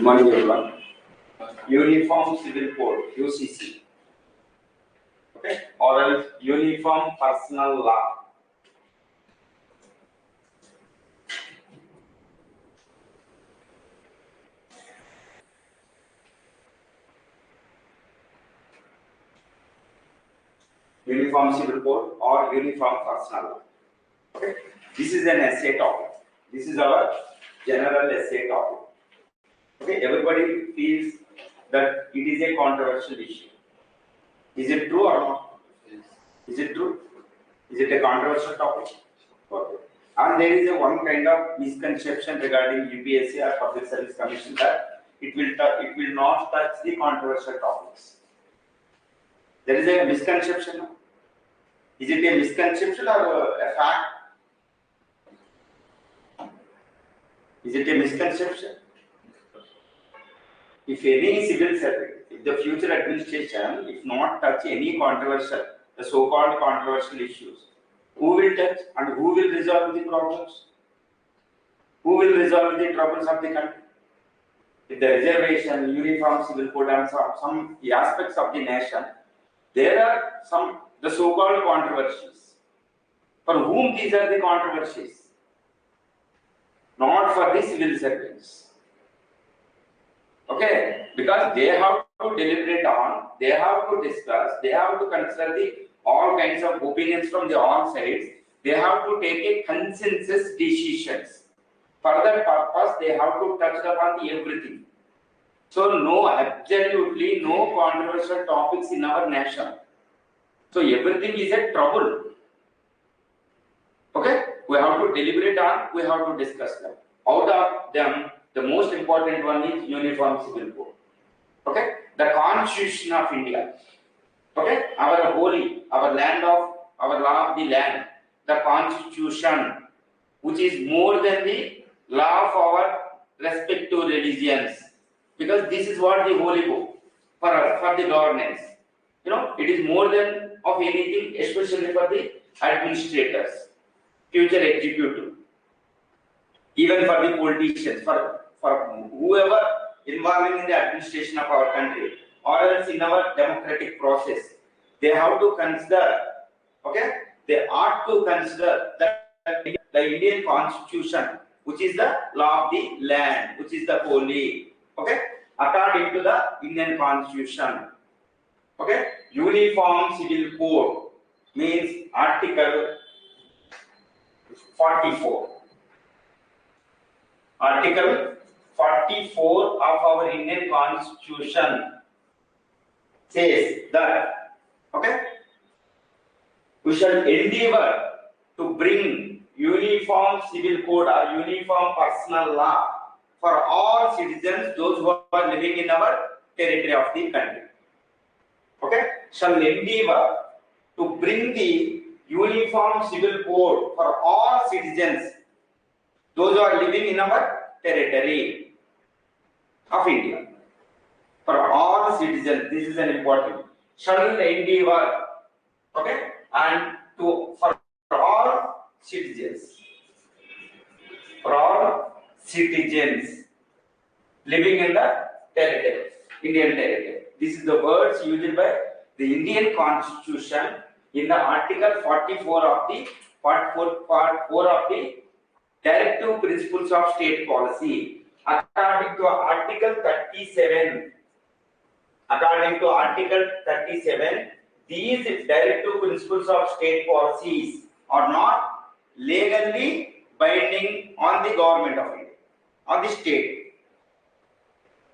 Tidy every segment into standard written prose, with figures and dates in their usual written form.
Good morning, everyone. Uniform Civil Code, UCC. Okay, or else Uniform Personal Law. Uniform Civil Code or Uniform Personal Law. Okay, this is an essay topic. This is our general essay topic. Okay, everybody feels that it is a controversial issue. Is it true or not? Is it true? Is it a controversial topic? Okay. And there is a one kind of misconception regarding UPSC or Public Service Commission that it will not touch the controversial topics. There is a misconception. Is it a misconception or a fact? Is it a misconception? If any civil servant, if the future administration, if not touch any controversial, the so-called controversial issues, who will touch and who will resolve the problems? Who will resolve the troubles of the country? If the reservation, uniform civil code and some aspects of the nation, there are the so-called controversies. For whom these are the controversies? Not for the civil servants. Okay, because they have to deliberate on, they have to discuss, they have to consider all kinds of opinions from the all sides. They have to take a consensus decisions. For that purpose, they have to touch upon everything. So absolutely no controversial topics in our nation. So everything is a trouble. Okay, we have to deliberate on, we have to discuss them. Out of them, the most important one is Uniform Civil Code. Okay, the Constitution of India. Okay, our holy, our law of the land, the Constitution, which is more than the law of our respective religions, because this is what the holy book for the governance. You know, it is more than of anything, especially for the administrators, future executive, even for the politicians, for whoever involving in the administration of our country, or else in our democratic process, they have to consider, okay, they ought to consider that the Indian Constitution, which is the law of the land, which is the holy, okay, according to the Indian Constitution. Okay, Uniform Civil Code means Article 44. Article 44 of our Indian Constitution says that, okay, we shall endeavor to bring uniform civil code or uniform personal law for all citizens, those who are living in our territory of the country. Okay, shall endeavor to bring the uniform civil code for all citizens, those who are living in our territory of India. For all citizens, this is an important. Shall endeavor, okay, and for all citizens, living in the territory, Indian territory. This is the words used by the Indian Constitution in the Article 44 of the Part 4 of the Directive Principles of State Policy. According to Article 37, these Directive Principles of State Policies are not legally binding on the government of India, on the state.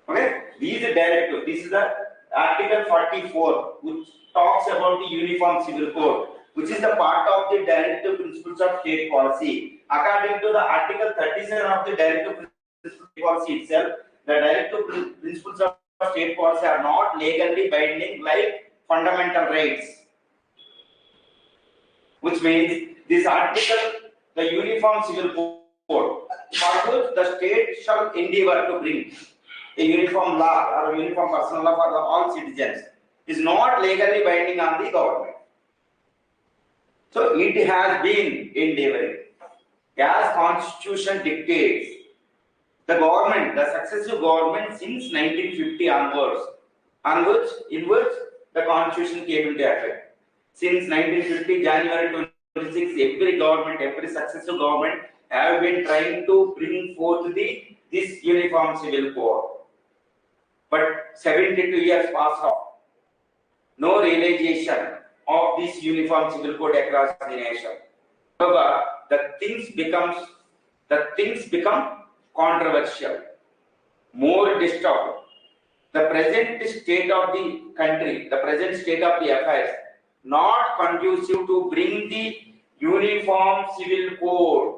Okay, these directives, this is the Article 44, which talks about the Uniform Civil Code, which is the part of the Directive Principles of State Policy. According to the Article 37 of the Directive Principles of State Policy itself, the Directive Principles of State Policy are not legally binding like fundamental rights. Which means this article, the Uniform Civil Code, for which the state shall endeavor to bring a uniform law or a uniform personal law for all citizens, is not legally binding on the government. So it has been endeavoring, as Constitution dictates, the government, the successive government since 1950 onwards, the constitution came into effect. Since 1950, January 26, every government, every successive government have been trying to bring forth this uniform civil code. But 72 years passed off. No realization of this uniform civil code across the nation. However, the things become controversial, more disturbed. The present state of the country, the present state of the affairs, not conducive to bring the uniform civil code.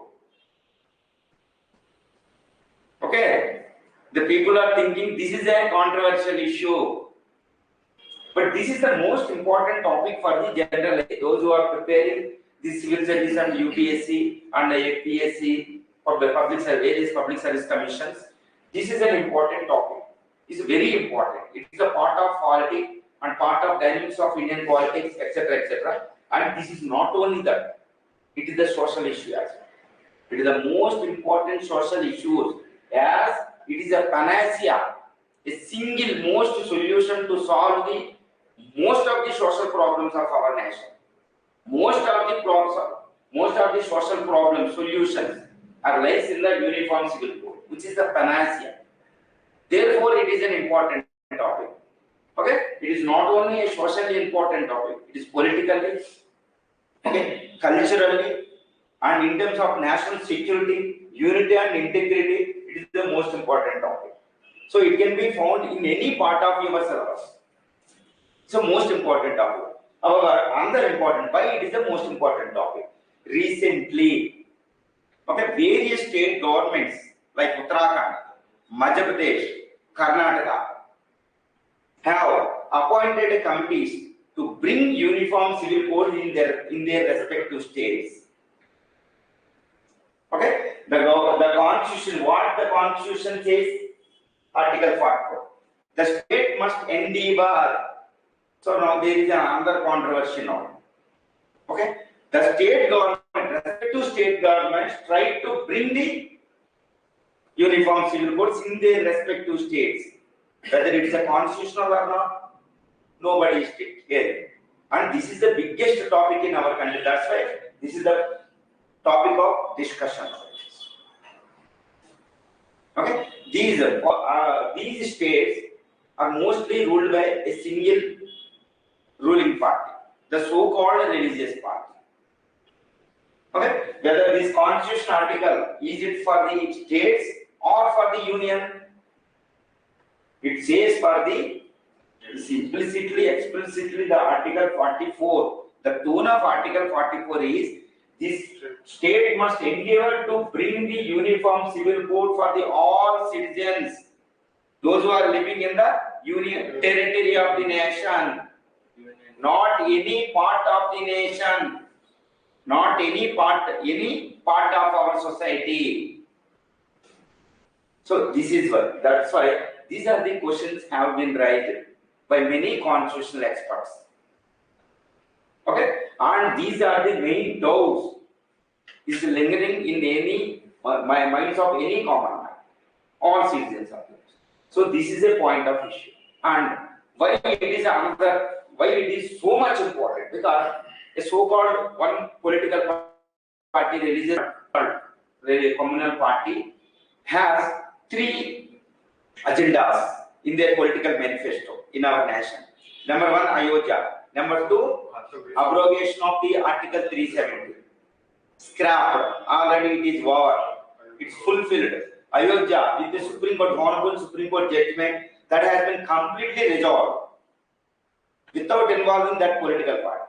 Okay, the people are thinking this is a controversial issue, but this is the most important topic for the general, those who are preparing the civil service and UPSC and the APPSC for the various public service commissions. This is an important topic. It's very important. It is a part of politics and part of dynamics of Indian politics, etc., etc. And this is not only that; it is the social issue as well. It is the most important social issues, as it is a panacea, a single most solution to solve the most of the social problems of our nation. Most of the social problem solutions are lies in the uniform civil code, which is the panacea. Therefore, it is an important topic. Okay, it is not only a socially important topic; it is politically, okay, culturally, and in terms of national security, unity, and integrity. It is the most important topic. So it can be found in any part of your syllabus. It's the most important topic. However, another important, why it is the most important topic? Recently, okay, various state governments like Uttarakhand, Madhya Pradesh, Karnataka have appointed committees to bring uniform civil code in their respective states. Okay, the constitution, what the constitution says, Article 44. The state must endeavor. So now there is another controversy now. Okay, the state government, respective state governments try to bring the uniform civil codes in their respective states. Whether it is a constitutional or not, nobody is here. And this is the biggest topic in our country. That's why this is the topic of discussion. Okay, these states are mostly ruled by a single ruling party, the so-called religious party. Okay, whether this constitutional article is it for the states or for the union, it says for the explicitly the Article 44. The tone of Article 44 is this state must endeavor to bring the uniform civil code for the all citizens, those who are living in the union territory of the nation, not any part of the nation, not any part of our society. So this is what, that's why these are the questions have been raised by many constitutional experts. Okay, and these are the main doubts is lingering in any minds of any common man, all citizens of the nation. So this is a point of issue, and why it is so much important, because a so-called one political party, religious communal party, has three agendas in their political manifesto in our nation. Number one, Ayodhya. Number two, abrogation of the Article 370. Scrapped. Already it is over. It's fulfilled. Ayodhya, with the Supreme Court, Honorable Supreme Court judgment, that has been completely resolved without involving that political party.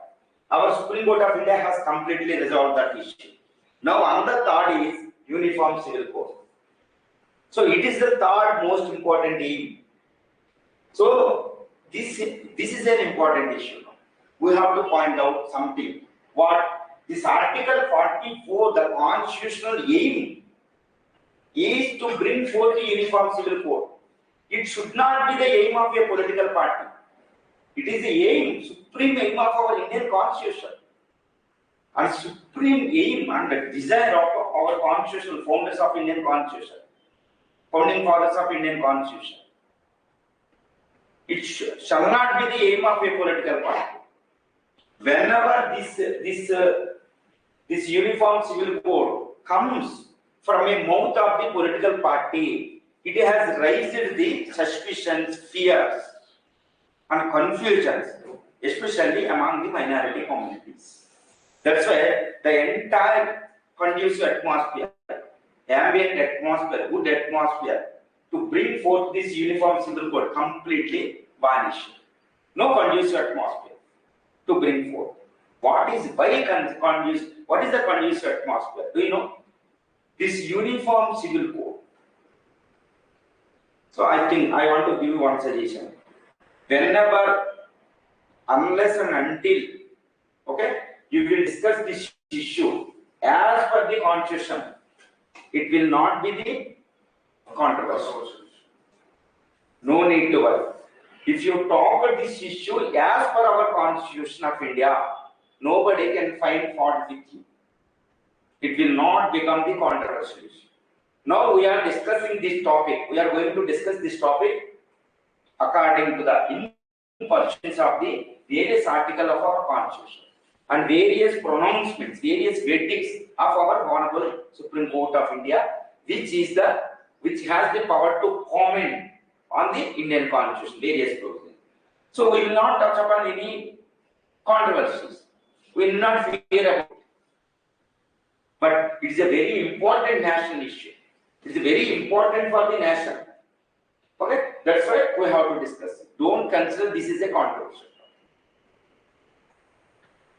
Our Supreme Court of India has completely resolved that issue. Now, another third is Uniform Civil Code. So, it is the third most important aim. So, this is an important issue. We have to point out something. What this Article 44, the constitutional aim, is to bring forth the Uniform Civil Code. It should not be the aim of a political party. It is the aim, supreme aim of our Indian Constitution, and supreme aim and desire of our constitutional founders of Indian Constitution. founding fathers of Indian Constitution. It shall not be the aim of a political party. Whenever this uniform civil code comes from a mouth of the political party, it has raised the suspicions, fears, and confusions, especially among the minority communities. That's why the entire conducive atmosphere, ambient atmosphere, good atmosphere, to bring forth this uniform civil code completely vanished. No conducive atmosphere to bring forth. What is the conducive atmosphere? Do you know? This uniform civil code. So I think I want to give you one suggestion. Whenever, unless and until, okay, you will discuss this issue as per the Constitution, it will not be the controversial. No need to worry. If you talk about this issue as per our Constitution of India, nobody can find fault with you. It will not become the controversial issue. Now we are discussing this topic. We are going to discuss this topic according to the imperfections of the various articles of our Constitution and various pronouncements, various verdicts of our Honorable Supreme Court of India, which has the power to comment on the Indian Constitution, various provisions. So we will not touch upon any controversies. We will not fear about it. But it is a very important national issue. It is very important for the nation. Okay, that's why we have to discuss it. Don't consider this is a controversial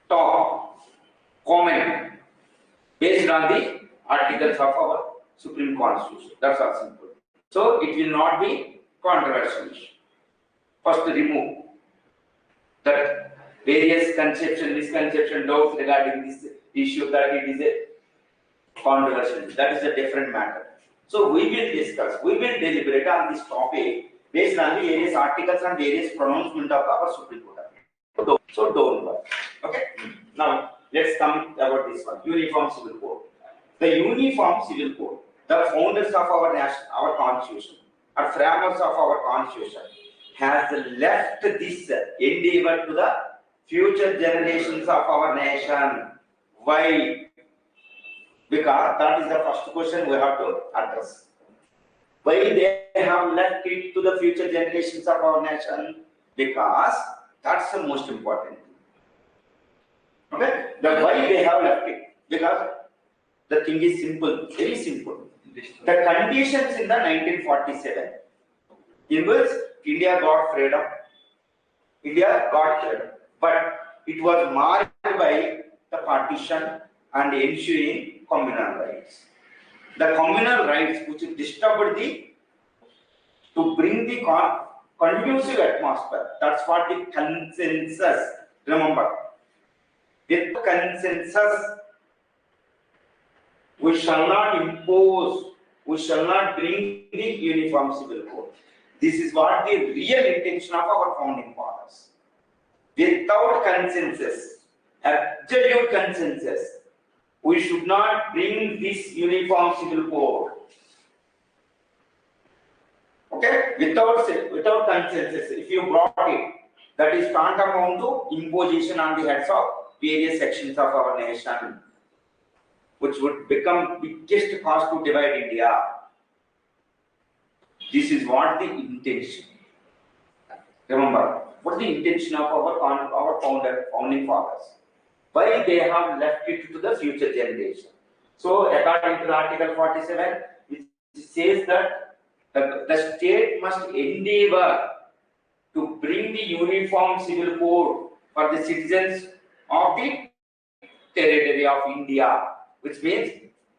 talk, comment based on the articles of our Supreme Constitution. That's all simple. So it will not be controversial issue. First, remove that various conception, misconception, doubts regarding this issue that it is a controversial. That is a different matter. So we will discuss, we will deliberate on this topic based on the various articles and various pronouncement of our Supreme Court. So don't worry. Okay. Now let's come about this one. Uniform Civil Code. The Uniform Civil Code, the founders of our Constitution, or framers of our Constitution, has left this endeavor to the future generations of our nation. Why? Because that is the first question we have to address. Why they have left it to the future generations of our nation? Because that's the most important thing. Okay? Why they have left it? Because the thing is simple, very simple. The conditions in the 1947, in which India got freedom, but it was marred by the partition and ensuing communal rights. The communal rights which disturbed to bring the conducive atmosphere, that's what the consensus, remember. With consensus, we shall not impose, we shall not bring the Uniform Civil Code. This is what the real intention of our founding fathers. Without consensus, absolute consensus, we should not bring this Uniform Civil Code. Okay? Without consensus, if you brought it, that is tantamount to imposition on the heads of various sections of our nation, which would become biggest cause to divide India. This is what the intention. Remember, what is the intention of our founding fathers? Why they have left it to the future generation? So, according to the Article 47, it says that the state must endeavor to bring the Uniform Civil Code for the citizens of the territory of India, which means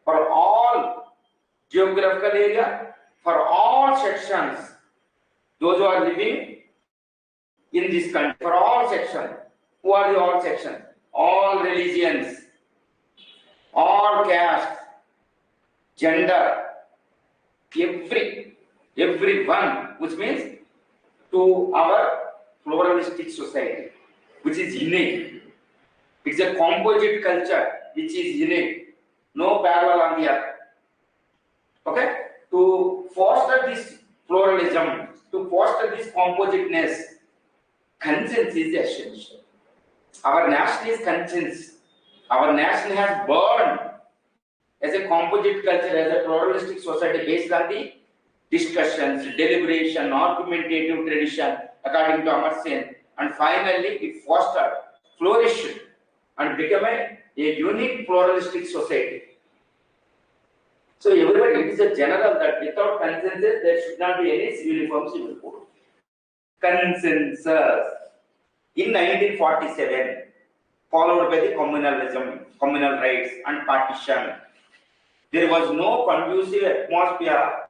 for all geographical area, for all sections, those who are living in this country, for all sections. Who are the all sections? All religions, all castes, gender, everyone, which means to our pluralistic society, which is innate. It's a composite culture which is innate, no parallel on the earth. Okay? to foster this pluralism, to foster this compositeness, conscience is essential. Our nation is conscience. Our nation has burned as a composite culture, as a pluralistic society based on the discussions, deliberation, argumentative tradition, according to Amartya, and finally it fostered, flourished, and became a unique pluralistic society. So everybody, it is a general that without consensus there should not be any uniform civil code. Consensus in 1947, followed by the communalism, communal rights and partition. There was no conducive atmosphere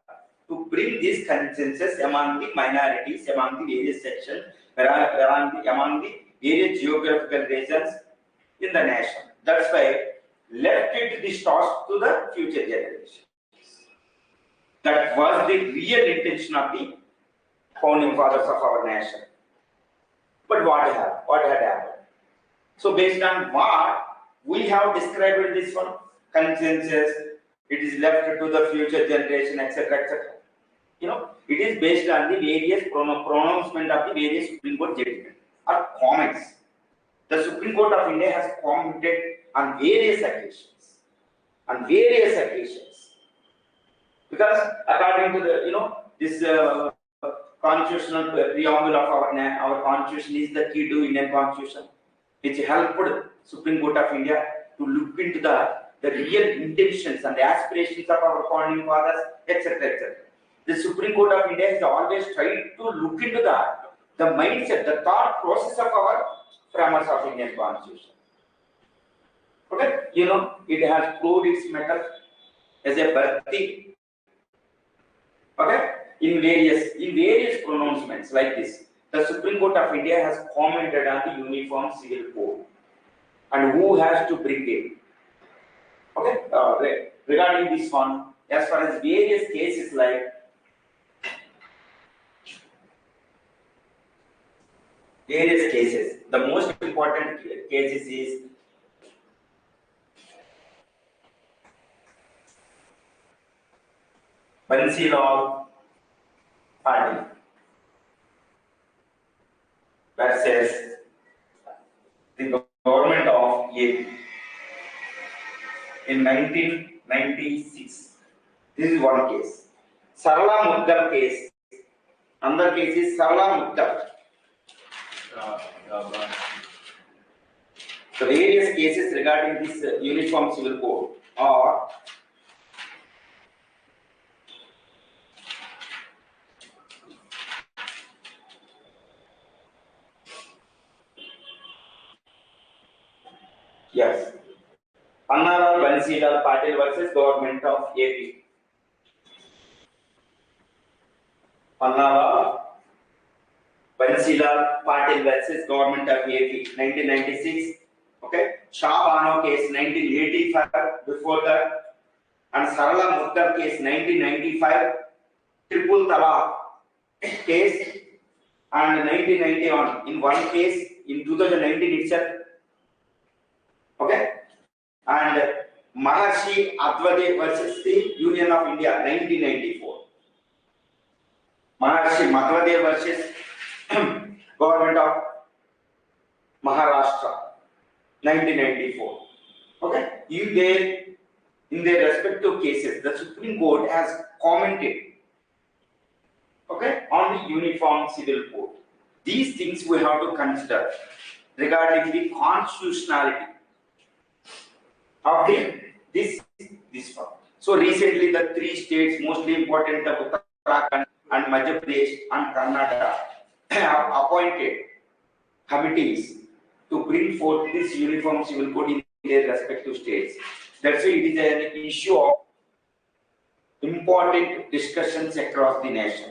to bring this consensus among the minorities, among the various sections, among the various geographical regions in the nation. That's why left it this task to the future generations. That was the real intention of the founding fathers of our nation. But what had happened? So based on what we have described in this one, consensus, it is left to the future generation, etc., etc. You know, it is based on the various pronouncement of the various Supreme Court judgment or comments. The Supreme Court of India has commented on various occasions, because according to the this constitutional preamble of our constitution is the key to Indian constitution, which helped Supreme Court of India to look into the real intentions and the aspirations of our founding fathers, etc., etc. The Supreme Court of India has always tried to look into the mindset, the thought process of our framers of Indian constitution. Okay, it has proved its mettle as a birthday. Okay, in various pronouncements like this, the Supreme Court of India has commented on the Uniform Civil Code and who has to bring it. Okay, regarding this one, as far as various cases like the most important cases is Bansilal Party versus the government of AP in 1996. This is one case. Sarala Muddal case. Another case is Sarala Muddal. The various cases regarding this Uniform Civil Code are yes, Pannala Bansilal Patil versus Government of AP. Pannala Bansilal Patil versus Government of AP, 1996. Okay, Shah Bano case 1985. Before that, and Sarala Muddal case 1995. Triple Talaq case and 1991. In one case in 2019 itself. Okay, and Maharshi Advade versus the Union of India, 1994. Maharshi Madhwade versus Government of Maharashtra, 1994. Okay, in their respective cases, the Supreme Court has commented, okay, on the Uniform Civil Code. These things we have to consider regarding the constitutionality of this one. So recently, the three states mostly important, the Uttarakhand and Madhya Pradesh and Karnataka, have appointed committees to bring forth this Uniform Civil Code in their respective states. That's why it is an issue of important discussions across the nation.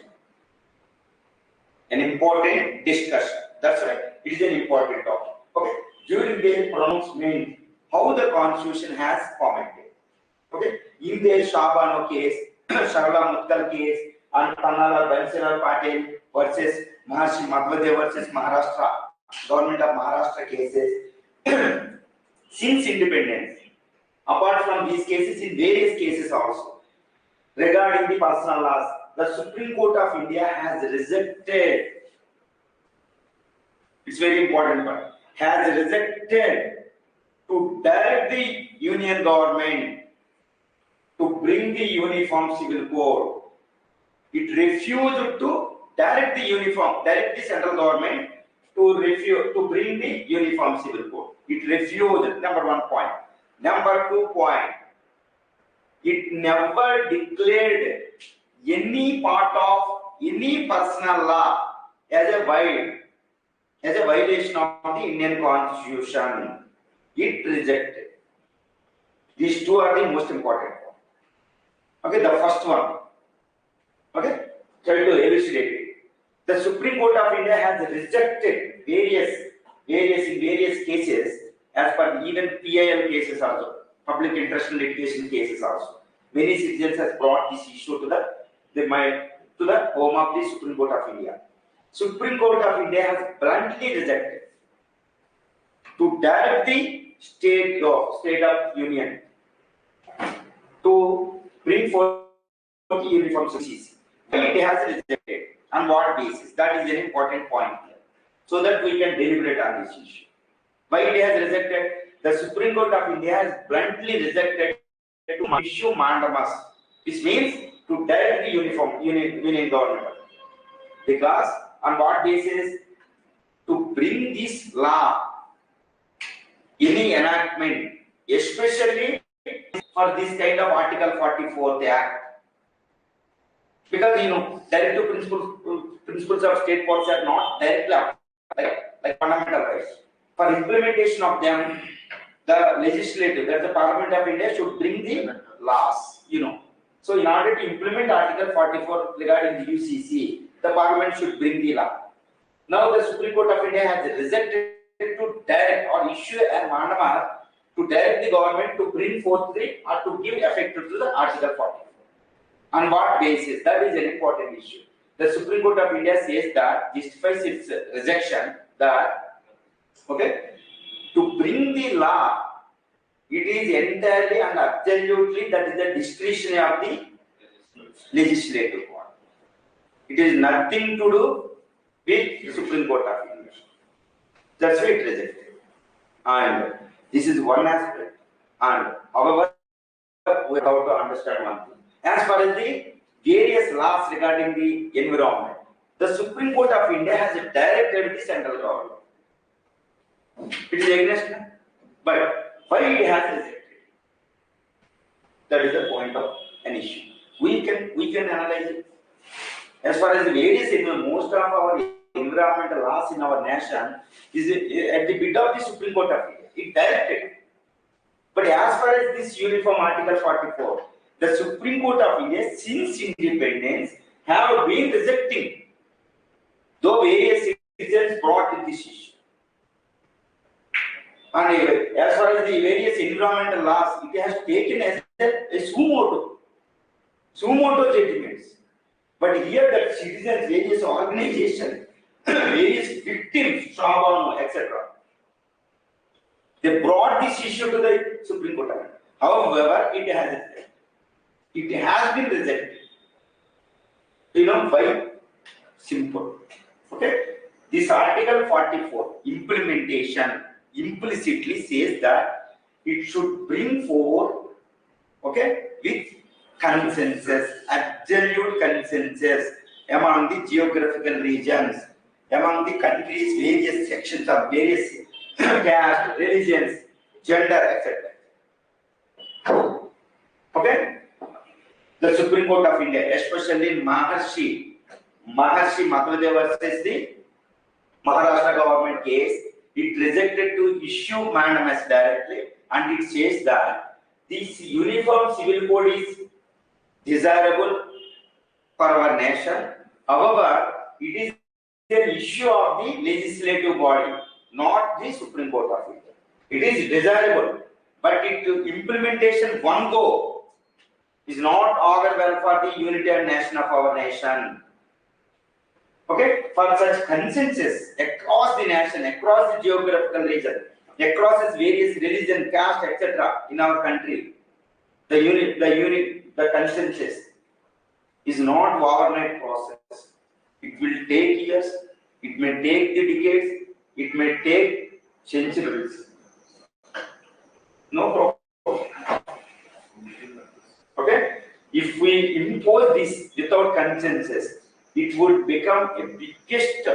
An important discussion. That's right. It is an important topic. Okay. During their pronouncement, how the Constitution has commented. Okay. In their Shah Bano case, Sarala Muddal case, and Pannala Bansilal Patil versus Maharshi Madhwade versus Maharashtra, Government of Maharashtra cases, since independence, apart from these cases, in various cases also, regarding the personal laws, the Supreme Court of India has rejected, it's very important one, has rejected to direct the union government to bring the uniform civil code. It refused to direct the central government to bring the uniform civil code. It refused, number 1 point. Number 2 point, it never declared any part of any personal law as a violation of the Indian Constitution. It rejected. These two are the most important. Okay, the first one. Okay, try to elucidate it. The Supreme Court of India has rejected various cases, as per even PIL cases also, public interest in litigation cases also. Many citizens has brought this issue to the home of the Supreme Court of India. Supreme Court of India has bluntly rejected to direct the state of union to bring forth the uniform UCC. It has rejected. On what basis? That is an important point here, so that we can deliberate on this issue. Why it has rejected? The Supreme Court of India has bluntly rejected to issue mandamus, which means to direct the union government. Because on what basis? To bring this law, any enactment, especially for this kind of Article 44th Act. Because directive principles of state policy are not directly like fundamental rights. For implementation of them, the legislative, that the Parliament of India, should bring the laws. So in order to implement Article 44 regarding the UCC, the Parliament should bring the law. Now the Supreme Court of India has rejected to direct or issue a mandamus to direct the government to bring forth or to give effect to the Article 44. On what basis? That is an important issue. The Supreme Court of India says that, justifies its rejection that, to bring the law, it is entirely and absolutely, that is the discretion of the legislative body. It is nothing to do with the Supreme Court of India. That's why it rejected. And this is one aspect. And however, we have to understand one thing. As far as the various laws regarding the environment, the Supreme Court of India has directed the central government. It is against, but why it has rejected? That is the point of an issue. We can analyze it. As far as the various, most of our environmental laws in our nation is at the bid of the Supreme Court of India. It directed. But as far as this uniform Article 44, the Supreme Court of India, since independence, have been rejecting, though various citizens brought in this issue. And as far as the various environmental laws, it has taken as a sumo motu judgments. But here the citizens, various organizations, various victims, etc., they brought this issue to the Supreme Court of India. However, it has been rejected. Why? Simple. This Article 44 implementation implicitly says that it should bring forth, with consensus, absolute consensus among the geographical regions, among the countries, various sections of various caste, religions, gender, etc. The Supreme Court of India, especially Maharshi Madhvadev versus the Maharashtra government case, it rejected to issue mandamus directly, and it says that this uniform civil code is desirable for our nation. However, it is an issue of the legislative body, not the Supreme Court of India. It is desirable, but implementation one go is not augur well for the unity and nation of our nation. For such consensus across the nation, across the geographical region, across its various religion, caste, etc. in our country, the consensus is not overnight process. It will take years, it may take the decades, it may take centuries. No problem. Okay? If we impose this without consensus, it would become a biggest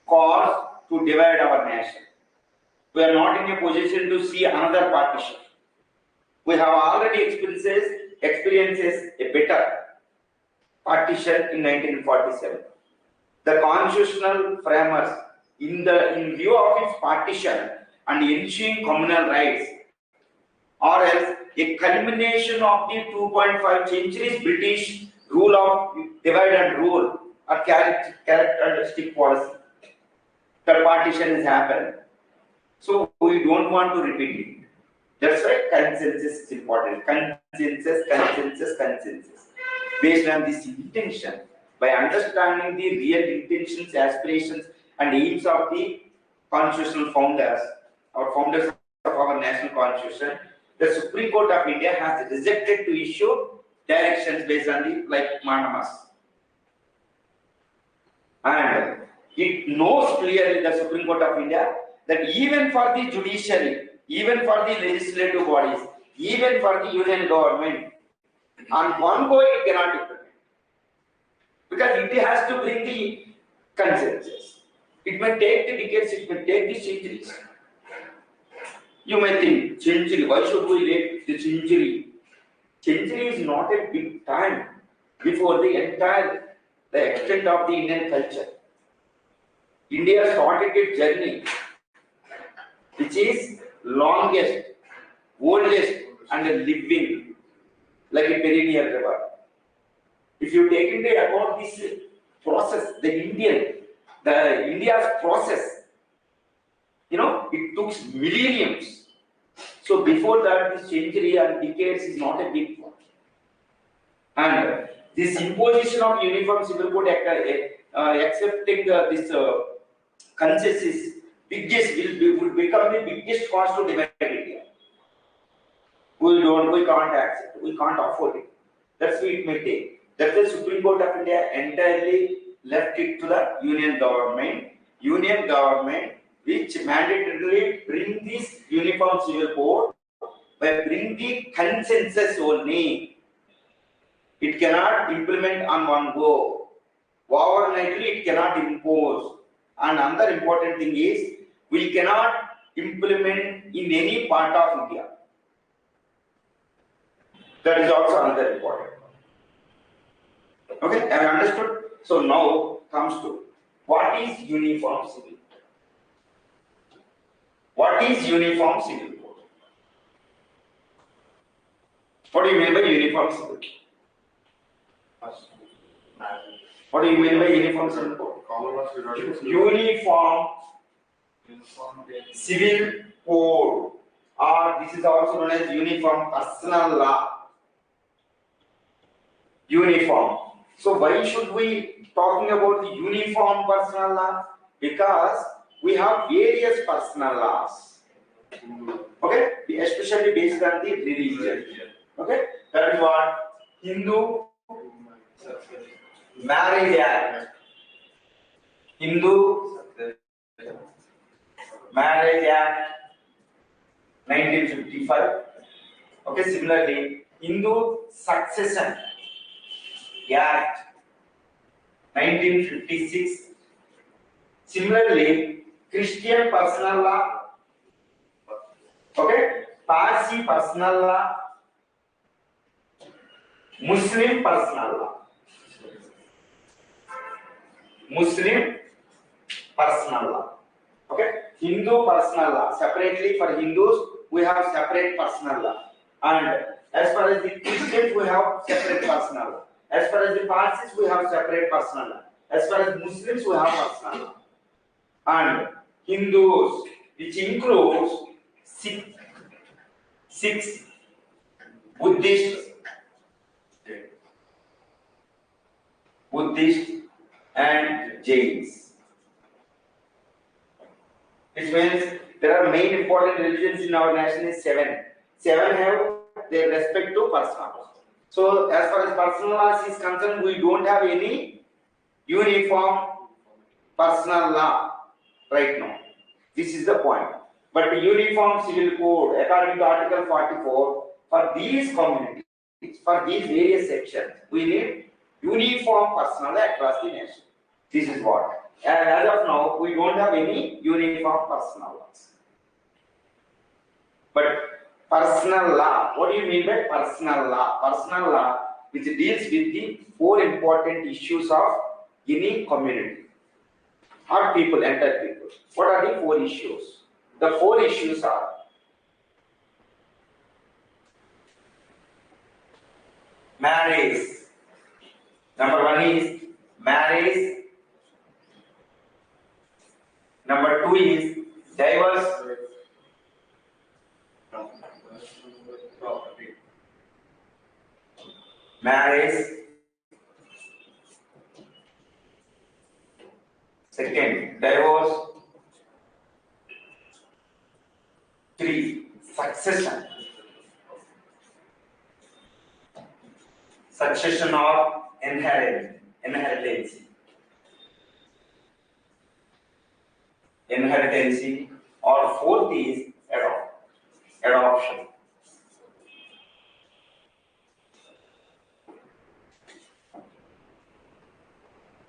cause to divide our nation. We are not in a position to see another partition. We have already experiences a better partition in 1947. The constitutional framers, in view of its partition and ensuing communal rights, or else a culmination of the 2.5 centuries British rule of divide and rule or characteristic policy. The partition has happened. So we don't want to repeat it. That's why consensus is important. Consensus. Based on this intention, by understanding the real intentions, aspirations, and aims of the constitutional founders, or founders of our national constitution, the Supreme Court of India has rejected to issue directions based on the mandamus. And it knows clearly, the Supreme Court of India, that even for the judiciary, even for the legislative bodies, even for the union government, on one go it cannot implement. Because it has to bring the consensus. It may take the decades, it may take the centuries. You may think, century, why should we wait the century? Century is not a big time before the extent of the Indian culture. India started its journey, which is longest, oldest, and living, like a perennial river. If you take into account this process, India's process, it took millenniums. So before that, this century and decades is not a big one. And this imposition of uniform civil code, accepting this consensus, will become the biggest cause to divide India. We can't accept, we can't afford it. That's why it may take. That's the Supreme Court of India entirely left it to the union government. Union government, which mandatorily bring this uniform civil code by bring the consensus only. It cannot implement on one go. Overnightly it cannot impose. And another important thing is, we cannot implement in any part of India. That is also another important. Okay, have you understood? So now comes to, what is uniform civil code? What is uniform civil code? What do you mean by uniform civil code? What do you mean by uniform civil code? Uniform civil code, or this is also known as uniform personal law. Uniform. So why should we talking about the uniform personal law? Because we have various personal laws. Okay, especially based on the religion. Okay, that is what Hindu Marriage Act. Hindu Marriage Act 1955. Okay, similarly, Hindu Succession Act 1956. Similarly, Christian personal law, okay, Parsi personal law, Muslim personal law. Muslim personal law. Okay, Hindu personal law. Separately for Hindus, we have separate personal law, and as far as the Christians, we have separate personal law. As far as the Parsis, we have separate personal law. As far as Muslims, we have personal law. And Hindus, which includes Sikhs, Buddhists, and Jains. Which means there are main important religions in our nation is 7. 7 have their respect to personal. So as far as personal laws is concerned, we don't have any uniform personal law right now. This is the point. But the uniform civil code, according to Article 44, for these communities, for these various sections, we need uniform personal law across the nation. This is what. And as of now, we don't have any uniform personal laws. But personal law, what do you mean by personal law? Personal law which deals with the 4 important issues of any community or people, entire people. What are the 4 issues? The 4 issues are marriage. Number 1 is marriage. Number 2 is divorce. Marriage. Second, divorce. 3, succession. Succession or inheritance. Inheritance. Or 4th is adoption.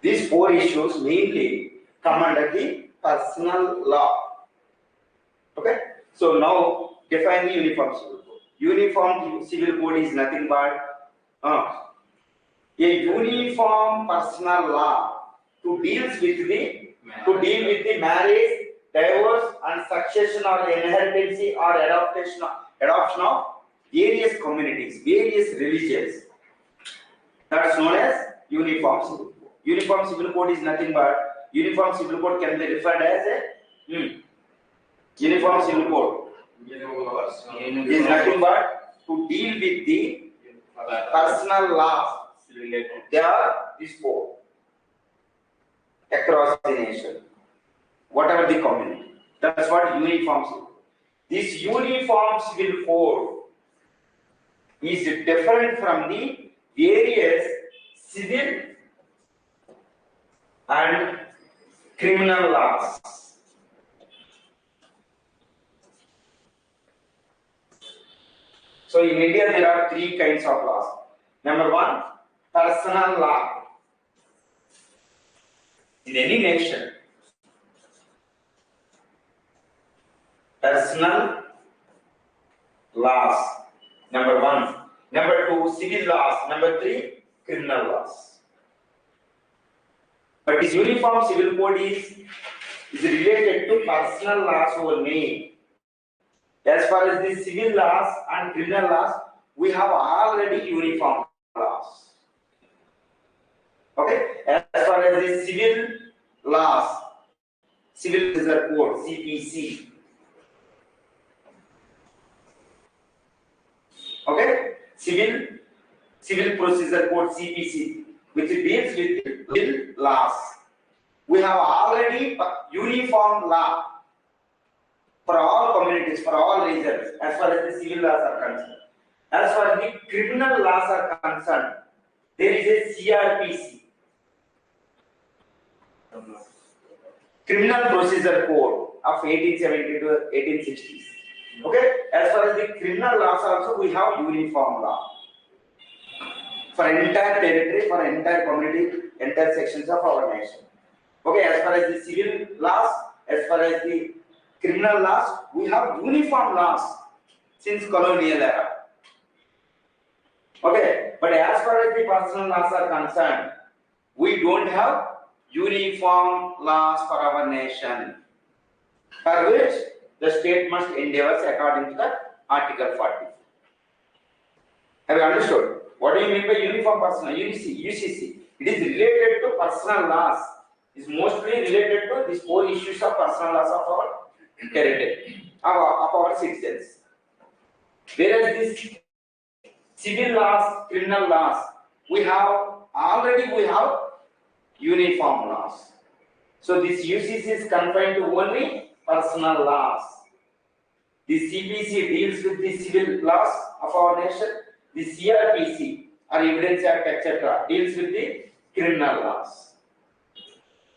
These 4 issues mainly come under the personal law. Okay? So now define the uniform civil code. Uniform civil code is nothing but a uniform personal law to deal with the marriage, divorce, and succession or inheritance or adoption of various communities, various religions. That is known as uniform civil code. Uniform civil code is nothing but uniform civil code can be referred as a uniform civil code is nothing but to deal with the personal laws related. There are these 4 across the nation, whatever the community. That's what uniform civil code. This uniform civil code is different from the various civil and criminal laws. So in India there are 3 kinds of laws. Number 1, personal law. In any nation, personal laws. Number 1. Number 2, civil laws. Number 3, criminal laws. But this uniform civil code is related to personal laws only. As far as the civil laws and criminal laws, we have already uniform laws. Okay? As far as the civil laws, Civil Procedure Code, CPC. Okay? Civil Procedure Code, CPC, which deals with civil laws. We have already uniform law for all communities, for all regions, as far as the civil laws are concerned. As far as the criminal laws are concerned, there is a CRPC, Criminal Procedure Code of 1870 to 1860s. Okay, as far as the criminal laws also, we have uniform law for entire territory, for entire community, entire sections of our nation. Okay, as far as the civil laws, as far as the criminal laws, we have uniform laws since colonial era. Okay, but as far as the personal laws are concerned, we don't have uniform laws for our nation, for which the state must endeavor according to the Article 40. Have you understood? What do you mean by uniform personal? UCC. It is related to personal laws. It is mostly related to these 4 issues of personal laws of our territory, of our citizens. Whereas these civil laws, criminal laws, we have uniform laws. So this UCC is confined to only personal laws. The CPC deals with the civil laws of our nation. The CRPC or Evidence Act, etc., deals with the criminal laws.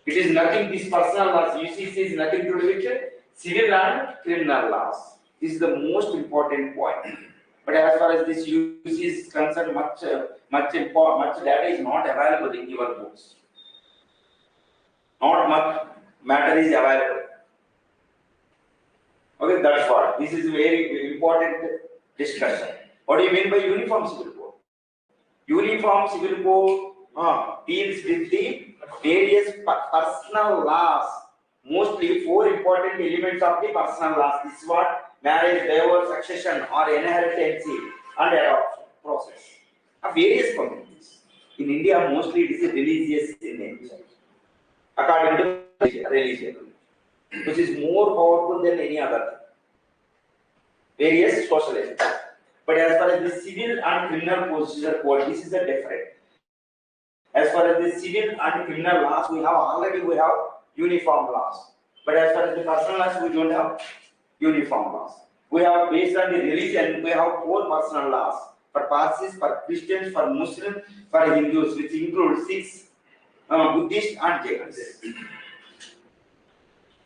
It is nothing, this personal laws, UCC is nothing to do with civil and criminal laws. This is the most important point. But as far as this UCC is concerned, much data is not available in your books. Not much matter is available. Okay, that's what. This is a very important discussion. What do you mean by Uniform Civil Code? Uniform Civil Code deals with the various personal laws. Mostly 4 important elements of the personal laws. This is what marriage, divorce, succession, or inheritance and adoption process of various communities. In India, mostly it is religious in nature, according to religion, which is more powerful than any other various social elements. But as far as the civil and criminal procedure code, this is a different. As far as the civil and criminal laws, we have uniform laws. But as far as the personal laws, we don't have uniform laws. We have, based on the religion, we have 4 personal laws for Parsis, for Christians, for Muslims, for Hindus, which include 6 Buddhists and Jains.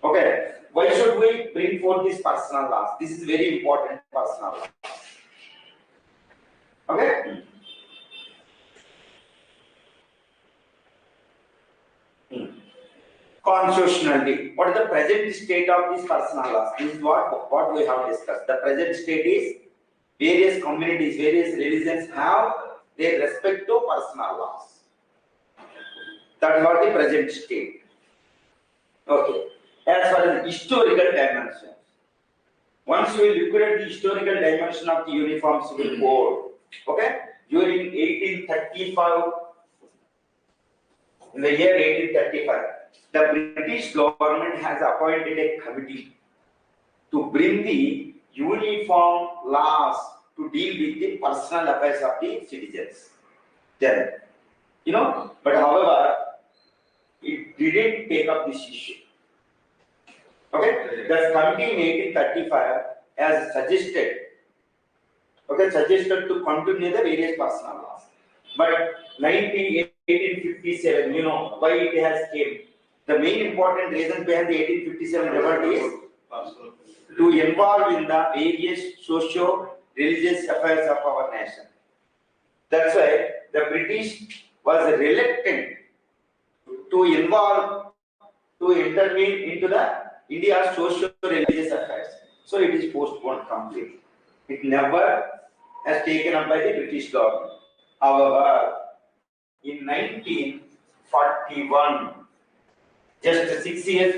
Okay, why should we bring forth these personal laws? This is very important, personal laws. Okay. Constitutionally, what is the present state of these personal laws? This is what we have discussed. The present state is various communities, various religions have their respect to personal laws. That is what the present state. Okay. As far as historical dimensions, once you look at the historical dimension of the Uniform Civil Code, okay, during 1835, in the year 1835, the British government has appointed a committee to bring the uniform laws to deal with the personal affairs of the citizens. Then, but however, it didn't take up this issue. Okay, the committee in 1835 has suggested to continue the various personal laws. But 1857, why it has came. The main important reason behind the 1857 revolt is to involve in the various socio-religious affairs of our nation. That's why the British was reluctant to intervene into the India's socio-religious affairs. So it is postponed completely. It never has taken up by the British government. However, in 1941, just 6 years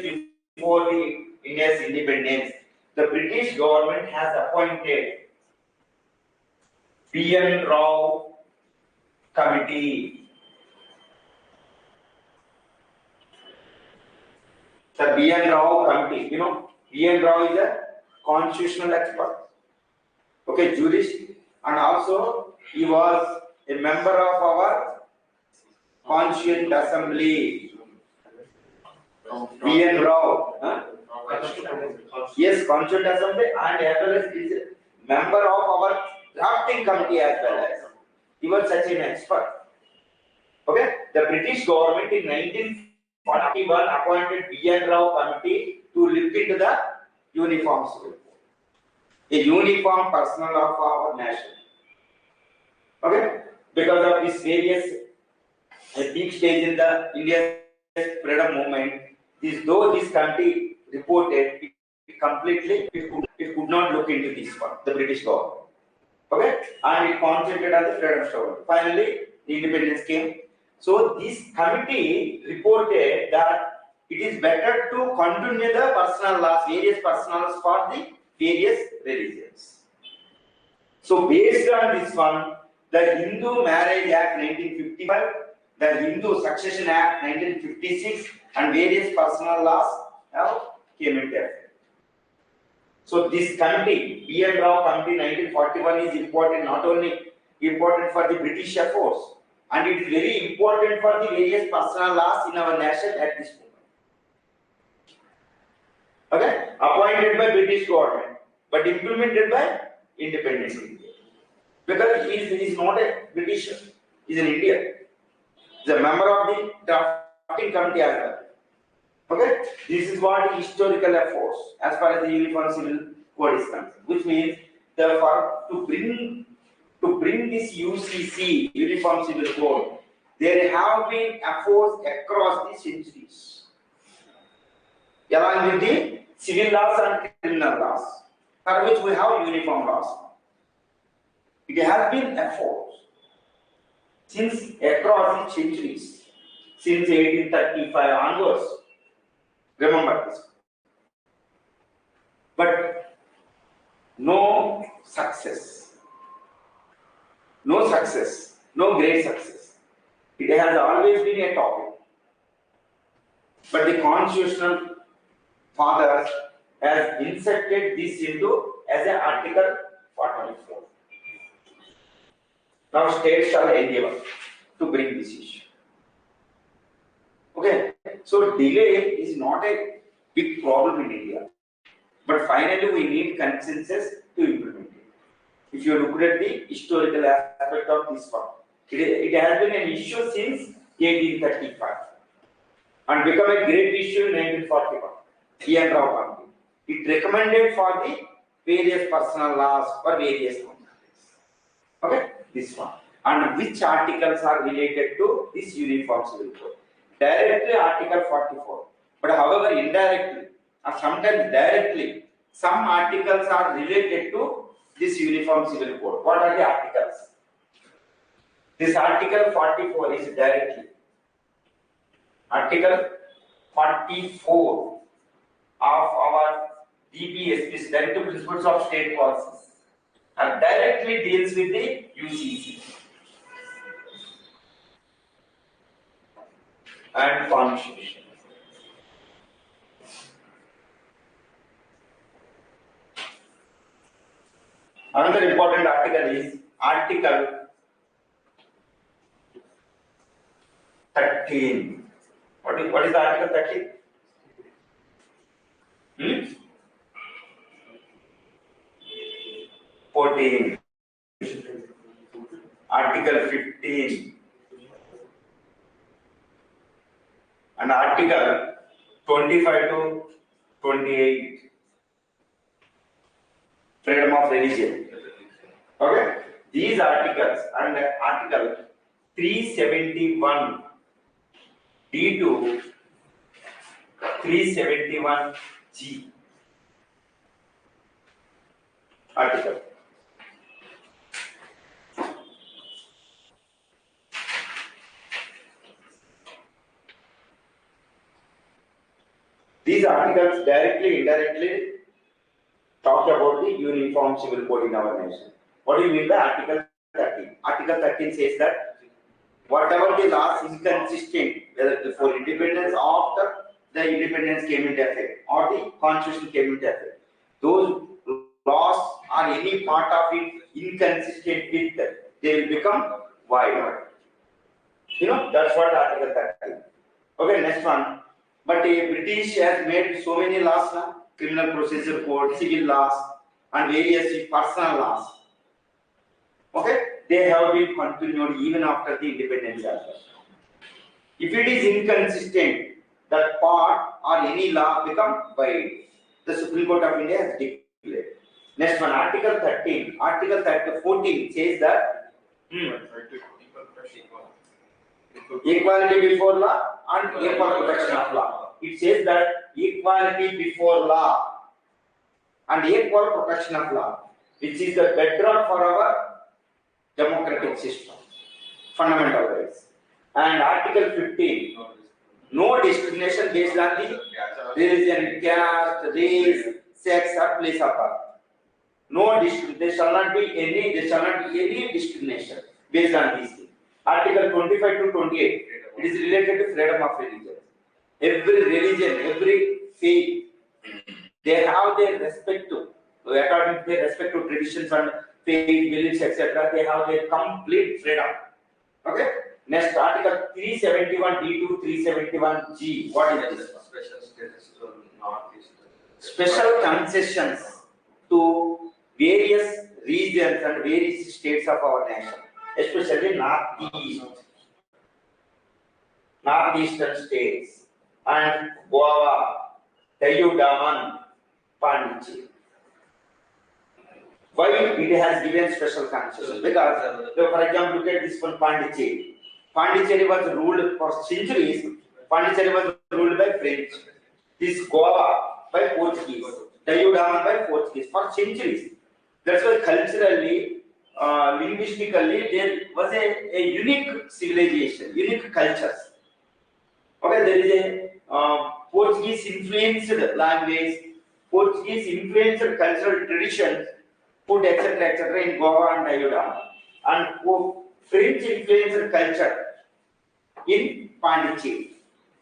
before India's independence, the British government has appointed M.G.Rau committee. The M.G.Rau committee, M.G.Rau is a constitutional expert, okay, jurist, and also he was a member of our Constituent Assembly. M.G.Rau, yes, Constituent Assembly, and as well as he is a member of our drafting committee as well as. He was such an expert. Okay, the British government in 1941 appointed M.G.Rau committee to look into the Uniform Civil Code, a uniform personal law for our nation. Okay, because of this various big stage in the Indian freedom movement, though this committee reported it could not look into this one, the British government. Okay, and it concentrated on the freedom struggle. Finally, the independence came. So this committee reported that it is better to continue the personal laws, various personal laws for the various religions. So based on this one, the Hindu Marriage Act 1955, the Hindu Succession Act 1956, and various personal laws have came into effect. So this committee, M.G.Rau committee 1941 is important, not only important for the British efforts, and it is very important for the various personal laws in our nation at this moment. Okay, appointed by British government, but implemented by independent India. Because he is not a British is in India. He is a member of the drafting committee as well. Okay, this is what the historical efforts as far as the Uniform Civil Code is concerned, which means to bring this UCC Uniform Civil Code, there have been efforts across the centuries, along with the civil laws and criminal laws, for which we have uniform laws. It has been efforts since across the centuries, since 1835 onwards. Remember this. But no success, no great success. It has always been a topic. But the constitutional fathers has inserted this into as an Article 44. Now states shall endeavor to bring this issue. Okay, so delay is not a big problem in India, but finally we need consensus to implement it. If you look at the historical aspect of this one, it has been an issue since 1835 and become a great issue in 1941. M.G.Rau committee. It recommended for the various personal laws for various countries. Okay, this one. And which articles are related to this Uniform Civil Code? Directly Article 44, but however indirectly or sometimes directly, some articles are related to this Uniform Civil Code. What are the articles? This Article 44 is directly. Article 44 of our TSPSC, Directive Principles of State Policies, and directly deals with the UCC and Constitution. Another important article is Article 13. What is the Article 13? 14. Article 15. And Article 25 to 28. Freedom of religion. Okay, these articles and Article 371 D to 371 G article. These articles directly, indirectly talk about the Uniform Civil Code in our nation. What do you mean by Article 13? Article 13 says that whatever the laws inconsistent, whether before independence or after the independence came into effect or the constitution came into effect, those laws or any part of it inconsistent with them, they will become void. You know, that's what Article 13. Okay, next one. But the British has made so many laws now, criminal procedure code, civil laws, and various personal laws. Okay, they have been continued even after the independence as well. If it is inconsistent, that part or any law become void. The Supreme Court of India has declared. Next one, Article 13. Article 14 says that equality before law and equal protection of law. It says that equality before law and equal protection of law, which is the bedrock for our democratic system, fundamental rights. And Article 15, no discrimination based on the religion, caste, race, sex, or place of birth. No discrimination. There shall not be any discrimination based on these things. Article 25 to 28, it is related to freedom of religion. Every religion, every faith, they have their respect to, according to their respect to traditions and faith, beliefs, etc. They have their complete freedom. Okay. Next, Article 371 D to 371 G. What is this? Special status to Northeast. Special concessions to various regions and various states of our nation. especially northeastern states, and Goa, Daman, Pondicherry. Why it has given special concession? Because, for example, look at this one, Pondicherry. Pondicherry was ruled for centuries. Pondicherry was ruled by French. This Goa by Portuguese. Daman by Portuguese for centuries. That's why culturally, linguistically, there was a unique civilization, unique cultures. Okay, there is a Portuguese influenced language, Portuguese influenced cultural traditions, food, etc., in Goa and Daman, and French influenced culture in Pondicherry.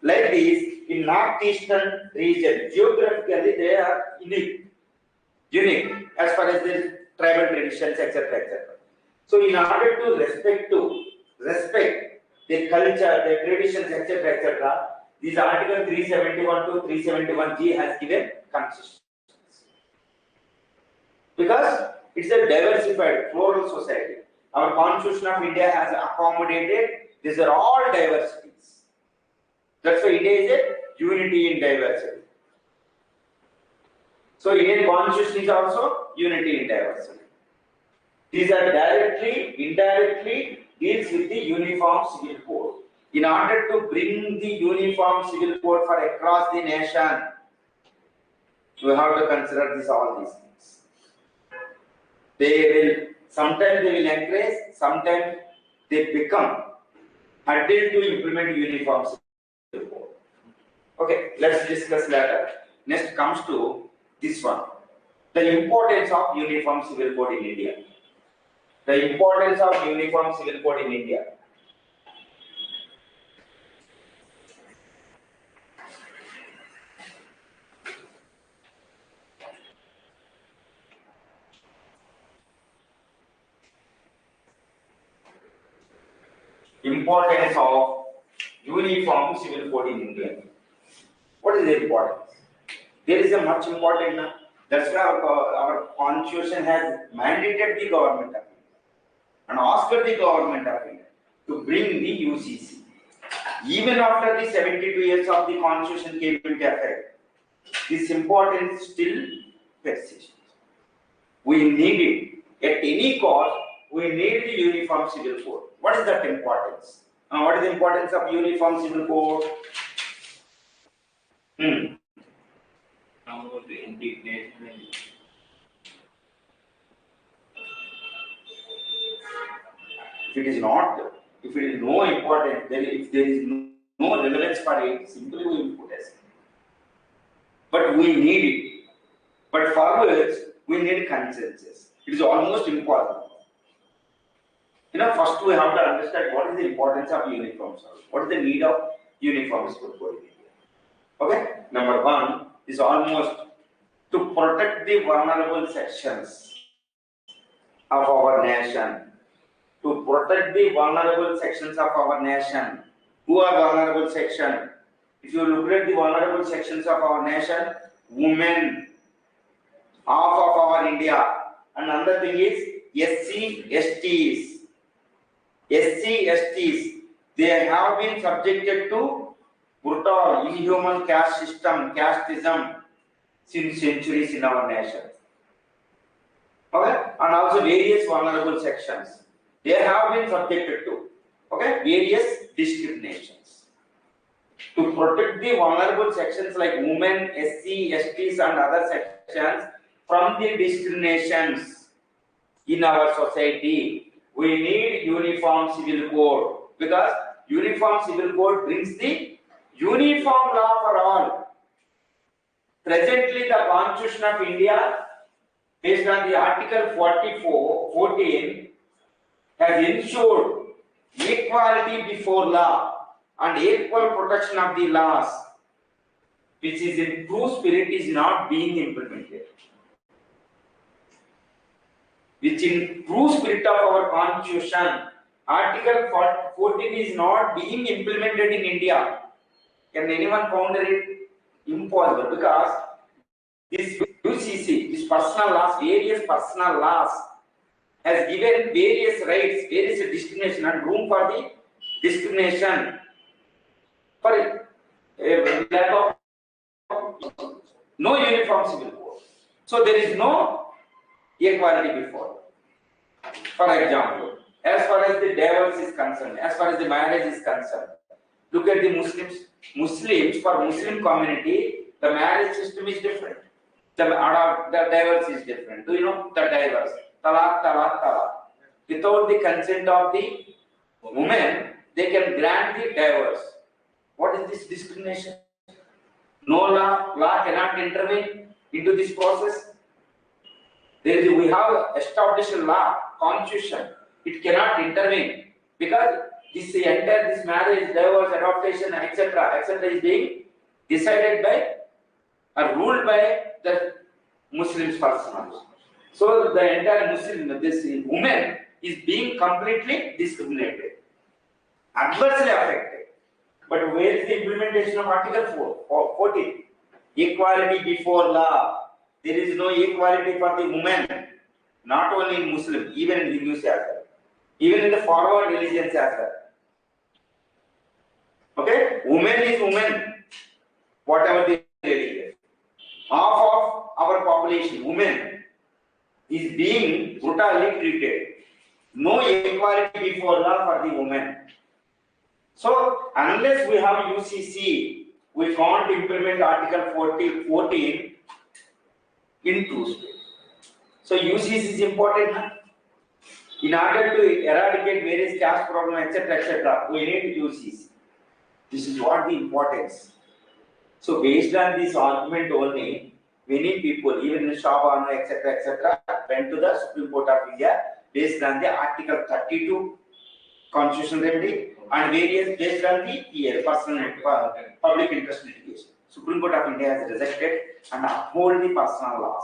Like this, in northeastern region, geographically they are unique as far as their tribal traditions, etc. So, in order to respect their culture, their traditions, etc., this Article 371 to 371G has given concessions. Because it's a diversified, plural society. Our Constitution of India has accommodated, these are all diversities. That's why India is a unity in diversity. So Indian Constitution is also unity in diversity. These are directly, indirectly deals with the Uniform Civil Code. In order to bring the Uniform Civil Code for across the nation, we have to consider all these things. Sometimes they will encourage, sometimes they become hurdle to implement Uniform Civil Code. Okay, let's discuss later. Next comes to this one, the importance of Uniform Civil Code in India. The importance of Uniform Civil Code in India. Importance of Uniform Civil Code in India. What is the importance? There is a much important. That's why our Constitution has mandated the government of India and asked the government of India to bring the UCC. Even after the 72 years of the Constitution came into effect, this importance still persists. We need it at any cost. We need the Uniform Civil Code. What is that importance? What is the importance of Uniform Civil Code? If it is not, if it is no important, then if there is no relevance for it, simply we will put as. But we need it. But for which we need consensus. It is almost impossible. First we have to understand what is the importance of uniform civil. What is the need of Uniform Civil Code in India? Okay, number one is almost to protect the vulnerable sections of our nation. To protect the vulnerable sections of our nation. Who are vulnerable section? If you look at the vulnerable sections of our nation, women, half of our India. And another thing is SC, STs. SC, STs, they have been subjected to brutal, inhuman caste system, casteism since centuries in our nation. Okay? And also various vulnerable sections. They have been subjected to various discriminations. To protect the vulnerable sections like women, SC, STs and other sections from the discriminations in our society, we need Uniform Civil Code, because Uniform Civil Code brings the uniform law for all. Presently, the Constitution of India, based on the Article 14, has ensured equality before law and equal protection of the laws, which is in true spirit is not being implemented. Which in true spirit of our Constitution, Article 14 is not being implemented in India. Can anyone counter it? Impossible, because this UCC, this personal laws, various personal laws has given various rights, various discrimination and room for the discrimination for lack of no uniform civil code. So there is no equality before. For example, as far as the divorce is concerned, as far as the marriage is concerned, look at the Muslims. Muslims, for Muslim community, the marriage system is different. The divorce is different. Do you know the divorce? Talaq, talaq, talaq. Without the consent of the woman, they can grant the divorce. What is this discrimination? No law cannot intervene into this process. We have established a law, constitution. It cannot intervene because this marriage, divorce, adoption, etc., is being decided by or ruled by the Muslims personally. So the entire Muslim, this woman is being completely discriminated, adversely affected. But where is the implementation of Article 4 or 14? Equality before law. There is no equality for the woman, not only in Muslim, even in Hindus as well, even in the forward religions as well. Okay, woman is woman, whatever the religion. Half of our population, women, is being brutally treated. No equality before law for the woman. So, unless we have UCC, we can't implement Article 14 in two states. So, UCC is important. Huh? In order to eradicate various caste problems, etc., we need UCC. This is what the importance. So, based on this argument only, many people, even in Shabana, etc., went to the Supreme Court of India based on the Article 32 Constitutional Remedy and various based on the personal public interest litigation. Supreme Court of India has rejected and uphold the personal laws.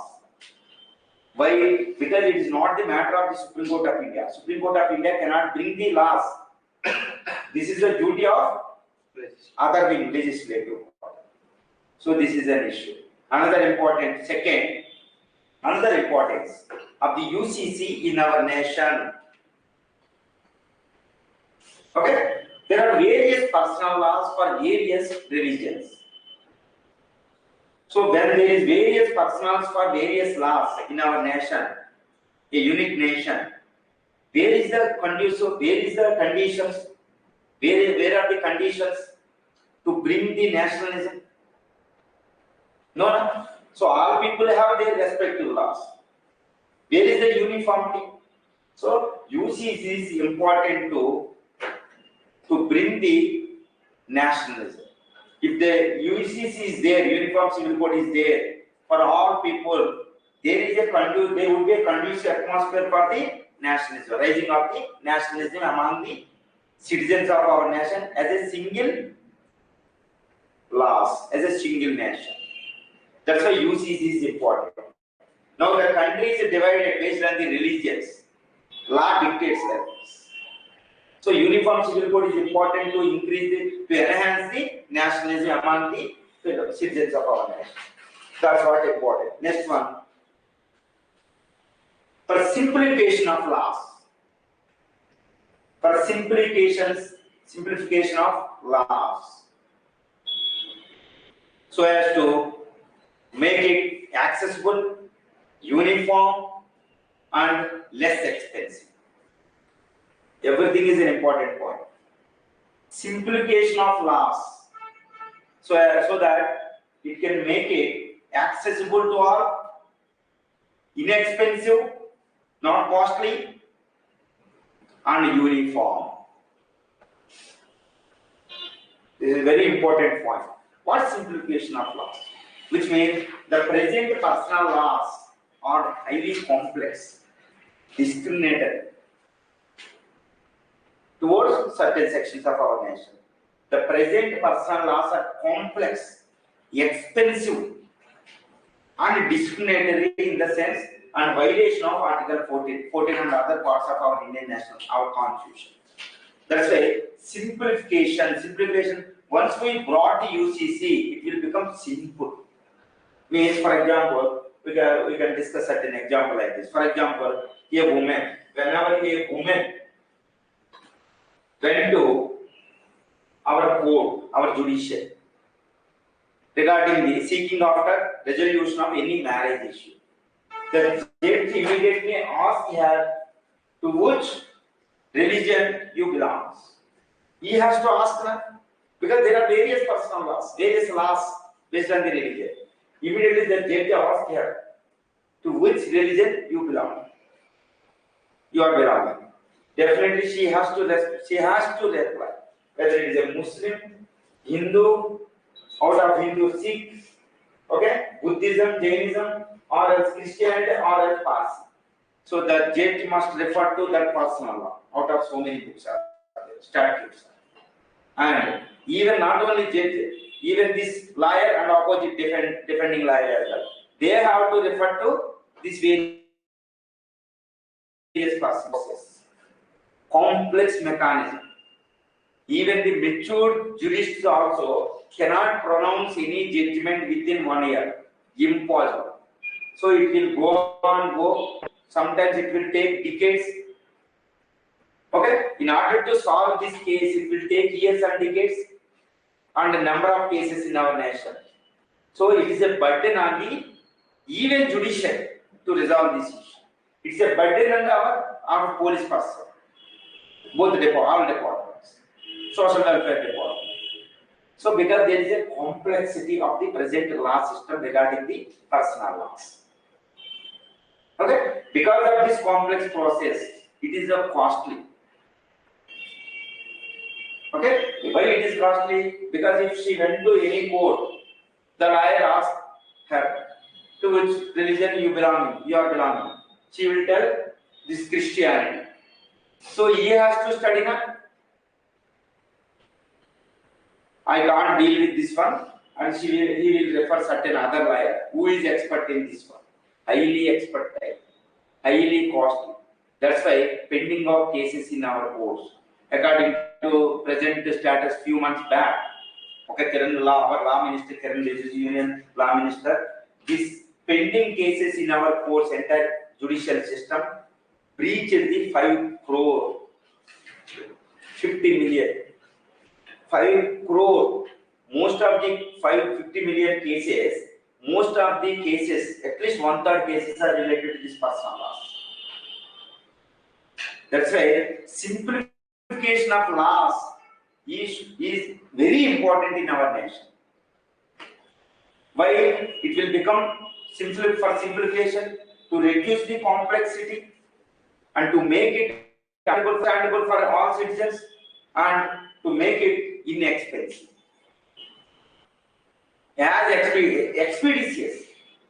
Why? Because it is not the matter of the Supreme Court of India. Supreme Court of India cannot bring the laws. This is the duty of other being legislative. So this is an issue. Another importance of the UCC in our nation. Okay, there are various personal laws for various religions. So when there is various personals for various laws in our nation, a unique nation, where is the conditions? Where are the conditions to bring the nationalism? No. So all people have their respective laws. Where is the uniformity? So UCC is important to bring the nationalism. If the UCC is there, Uniform Civil Code is there for all people, there would be a conducive atmosphere for the nationalism, rising of the nationalism among the citizens of our nation as a single laws, as a single nation. That's why UCC is important. Now the country is divided based on the religions. Law dictates that. So Uniform Civil Code is important to enhance the nationalism among the citizens of our nation. That's what is important. Next one. For simplification of laws. For simplification of laws. So as to make it accessible, uniform, and less expensive. Everything is an important point. Simplification of laws, so that it can make it accessible to all, inexpensive, not costly, and uniform. This is a very important point. What is simplification of laws? Which means the present personal laws are highly complex, discriminated towards certain sections of our nation. The present personal laws are complex, expensive, and discriminatory in the sense and violation of Article 14 and other parts of our Indian national, our constitution. That's why simplification. Once we brought the UCC, it will become simple. Means, for example, we can discuss certain example like this. For example, a woman whenever a woman went to our court, our judicial, regarding the seeking after resolution of any marriage issue, the judge immediately asked her to which religion you belongs. He has to ask her because there are various personal laws, various laws based on the religion. Immediately the judge asked her to which religion you belong. You are belonging. Definitely she has to reply whether it is a Muslim, Hindu, out of Hindu, Sikh, okay, Buddhism, Jainism, or else Christianity, or else Parsi. So the judge must refer to that personal law. Out of so many books are there, statutes. And even not only judge, even this lawyer and opposite defending lawyer as well, they have to refer to this various processes. Complex mechanism. Even the mature jurists also cannot pronounce any judgment within 1 year. Impossible. So it will go. Sometimes it will take decades. Okay? In order to solve this case, it will take years and decades, and a number of cases in our nation. So it is a burden on the even judiciary to resolve this issue. It's a burden on our police person, both all departments, social welfare department. So because there is a complexity of the present law system regarding the personal laws. Okay, because of this complex process, it is a costly. Okay, why it is costly? Because if she went to any court, the lawyer asked her to which religion you are belonging. She will tell this Christianity. So he has to study now. I can't deal with this one, and he will refer certain other lawyer who is expert in this one. Highly expert type, highly costly. That's why pending of cases in our courts, according to present status few months back, okay, our law minister, Kiran Rijiju Union law minister, this pending cases in our courts, entire judicial system, breached the 5 crore, 50 million. 5 crore. Most of the 50 million cases, most of the cases, at least 1/3 cases are related to this personal laws. That's why simplification of laws is very important in our nation. Why it will become for simplification, to reduce the complexity and to make it understandable for all citizens and to make it inexpensive. As expeditious,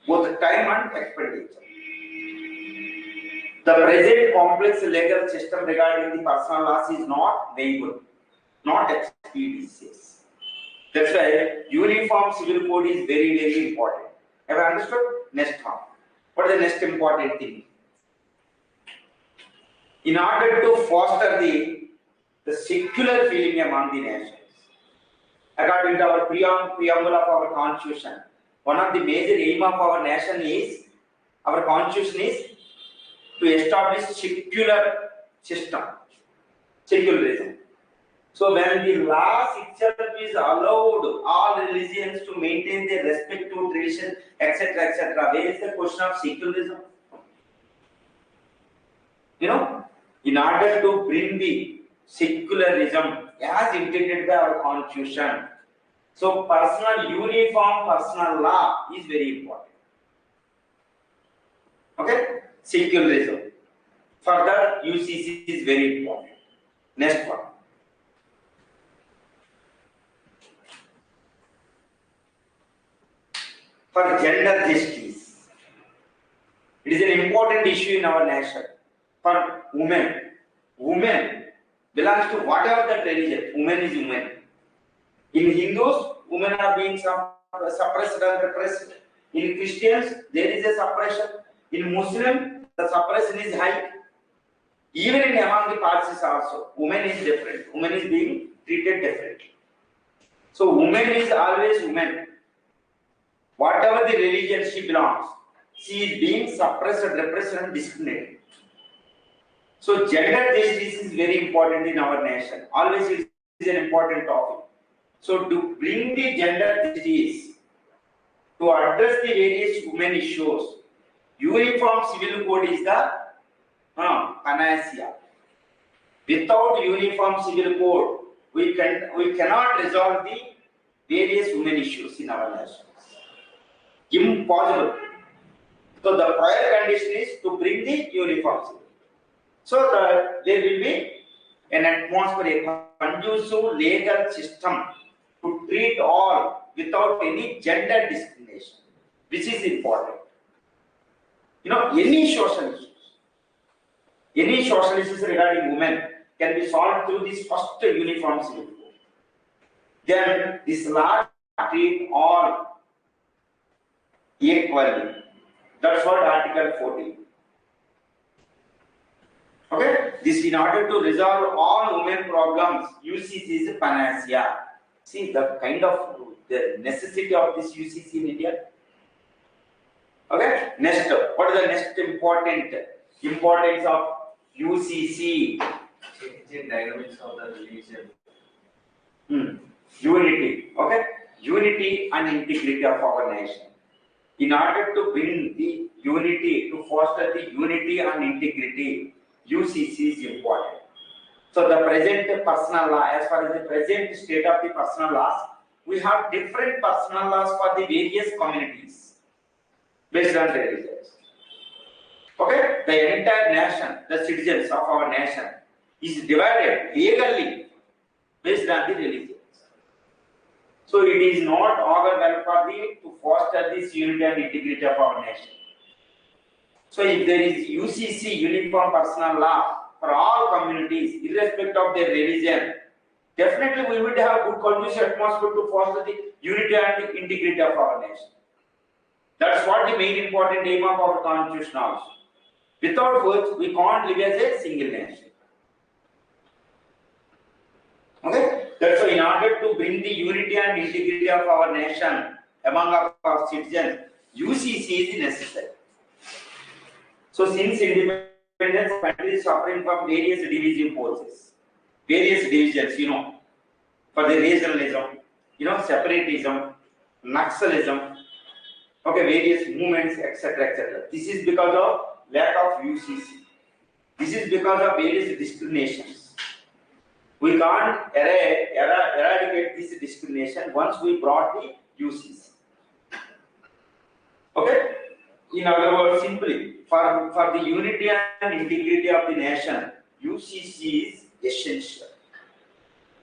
both time and expenditure. The present complex legal system regarding the personal laws is not viable, not expeditious. That's why uniform civil code is very, very important. Have I understood? Next one. What is the next important thing? In order to foster the secular feeling among the nations, according to our preamble of our constitution, one of the major aim of our nation is, our constitution is to establish secular system, secularism. So when the laws itself is allowed all religions to maintain their respective tradition, etc., where is the question of secularism? In order to bring the secularism as intended by our constitution, so uniform personal law is very important. Okay, secularism. Further, UCC is very important. Next one. For gender justice, it is an important issue in our nation. For women belongs to whatever the religion. Women is women. In Hindus, women are being suppressed and repressed. In Christians, there is a suppression. In Muslim, the suppression is high. Even in among the Parsis also, women is different. Women is being treated differently. So woman is always woman. Whatever the religion she belongs, she is being suppressed, repressed, and discriminated. So gender justice is very important in our nation. Always it is an important topic. So to bring the gender justice, to address the various women issues, uniform civil code is the panacea. Without uniform civil code, we cannot resolve the various women issues in our nation. Impossible. So the prior condition is to bring the uniform civil. So there will be an atmosphere, a conducive legal system to treat all without any gender discrimination, which is important. Any social issues regarding women can be solved through this first uniform civil code. Then this law treat all equally. That's what Article 14. Okay, this in order to resolve all women problems, UCC is panacea. See the kind of the necessity of this UCC in India. Okay, next, what is the next importance of UCC? Changing dynamics of the religion. Unity. Okay, unity and integrity of our nation. In order to bring the unity, to foster the unity and integrity, UCC is important. So the present personal law, as far as the present state of the personal laws, we have different personal laws for the various communities based on religions. Okay, the entire nation, the citizens of our nation, is divided legally based on the religions. So it is not our welfare to foster this unity and integrity of our nation. So if there is UCC, Uniform Personal Law, for all communities, irrespective of their religion, definitely we will have good conducive atmosphere to foster the unity and the integrity of our nation. That's what the main important aim of our constitution also. Without which we can't live as a single nation. Okay? That's why in order to bring the unity and integrity of our nation among our citizens, UCC is necessary. So since independence, country is suffering from various division forces, various divisions, for the regionalism, separatism, Naxalism, okay, various movements, etc., etc. This is because of lack of UCC. This is because of various discriminations. We can't eradicate this discrimination once we brought the UCC. Okay? In other words, simply, for the unity and integrity of the nation, UCC is essential.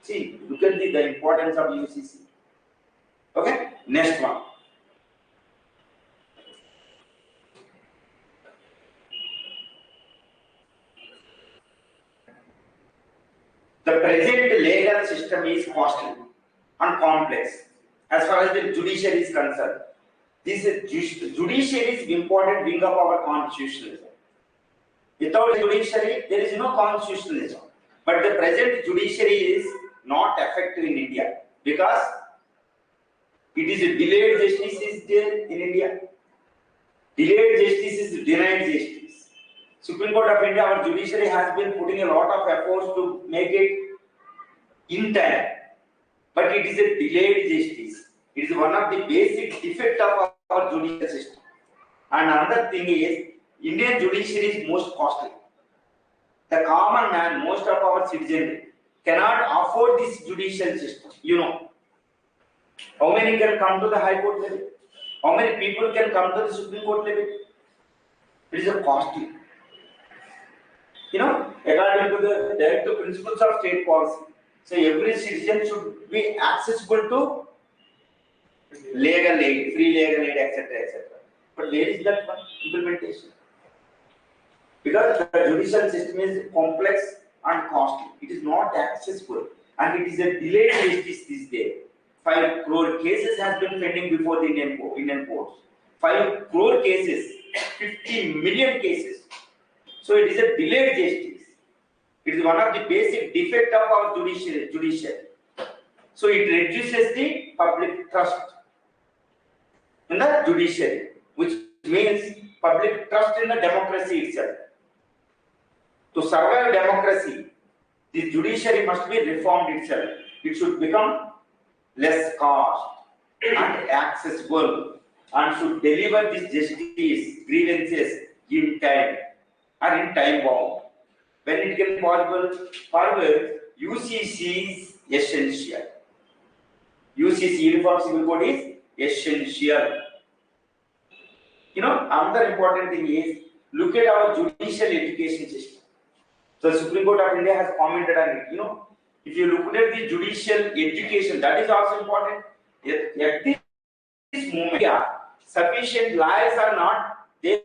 See, look at the importance of UCC. Okay? Next one. The present legal system is costly and complex as far as the judiciary is concerned. This judiciary is important wing of our constitutionalism. Without judiciary, there is no constitutionalism. But the present judiciary is not effective in India because it is a delayed justice is there in India. Delayed justice is denied justice. Supreme Court of India, our judiciary has been putting a lot of efforts to make it in time, but it is a delayed justice. It is one of the basic defects of our judicial system. And another thing is, Indian judiciary is most costly. The common man, most of our citizens, cannot afford this judicial system. How many can come to the High Court level? How many people can come to the Supreme Court level? It is a costly. According to the directive principles of state policy, so every citizen should be accessible to legal aid, free legal aid, etc., etc. But where is that one implementation? Because the judicial system is complex and costly. It is not accessible, and it is a delayed justice these days. 5 crore cases has been pending before the Indian courts. 5 crore cases, 50 million cases. So it is a delayed justice. It is one of the basic defects of our judiciary. So it reduces the public trust in the judiciary, which means public trust in the democracy itself. To survive democracy, the judiciary must be reformed itself. It should become less cost and accessible and should deliver this justice, grievances in time or in time bound. When it can possible, forward, UCC is essential. UCC, Uniform Civil Code, is essential. Another important thing is, look at our judicial education system. So the Supreme Court of India has commented on it. If you look at the judicial education, that is also important. At this moment, sufficient lawyers are not there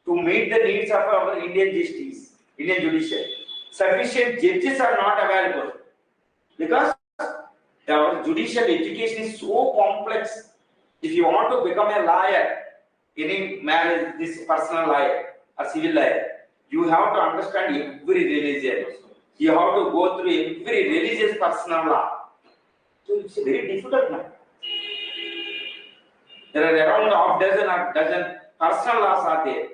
to meet the needs of our Indian justice, Indian judiciary. Sufficient judges are not available because our judicial education is so complex. If you want to become a lawyer, any man is this personal lawyer or civil lawyer, you have to understand every religion. You have to go through every religious personal law. So it's very difficult now. There are around half dozen or dozen personal laws are there.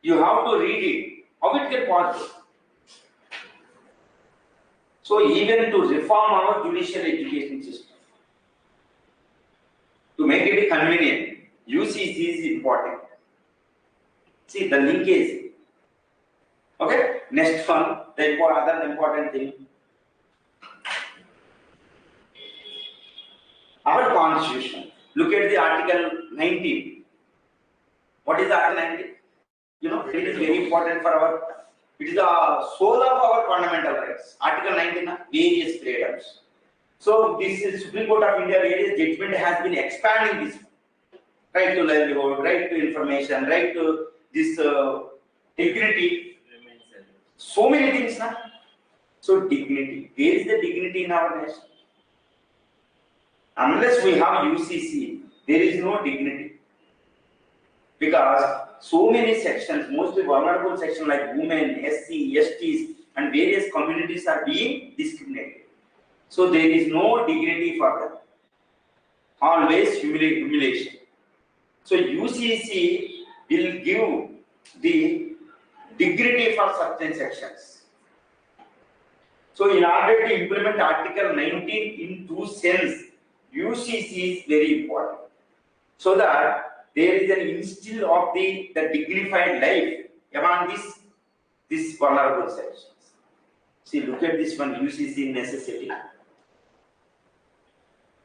You have to read it. How it can possible? So even to reform our judicial education system, to make it convenient, UCC is important. See the linkage. Okay. Next one, the other important thing. Our constitution. Look at the Article 19. What is the Article 19? It is very important for our. It is the soul of our fundamental rights. Article 19, various freedoms. So this is Supreme Court of India various judgment has been expanding this. Right to livelihood, right to information, right to this dignity. So many things now. So dignity. Where is the dignity in our nation? Unless we have UCC, there is no dignity. Because so many sections, mostly vulnerable sections like women, SC, STs, and various communities are being discriminated. So there is no dignity for them. Always humiliation. So UCC will give the dignity for certain sections. So in order to implement Article 19 in two sense, UCC is very important. So that there is an instill of the dignified life among these vulnerable sections. See, look at this one, UCC necessity.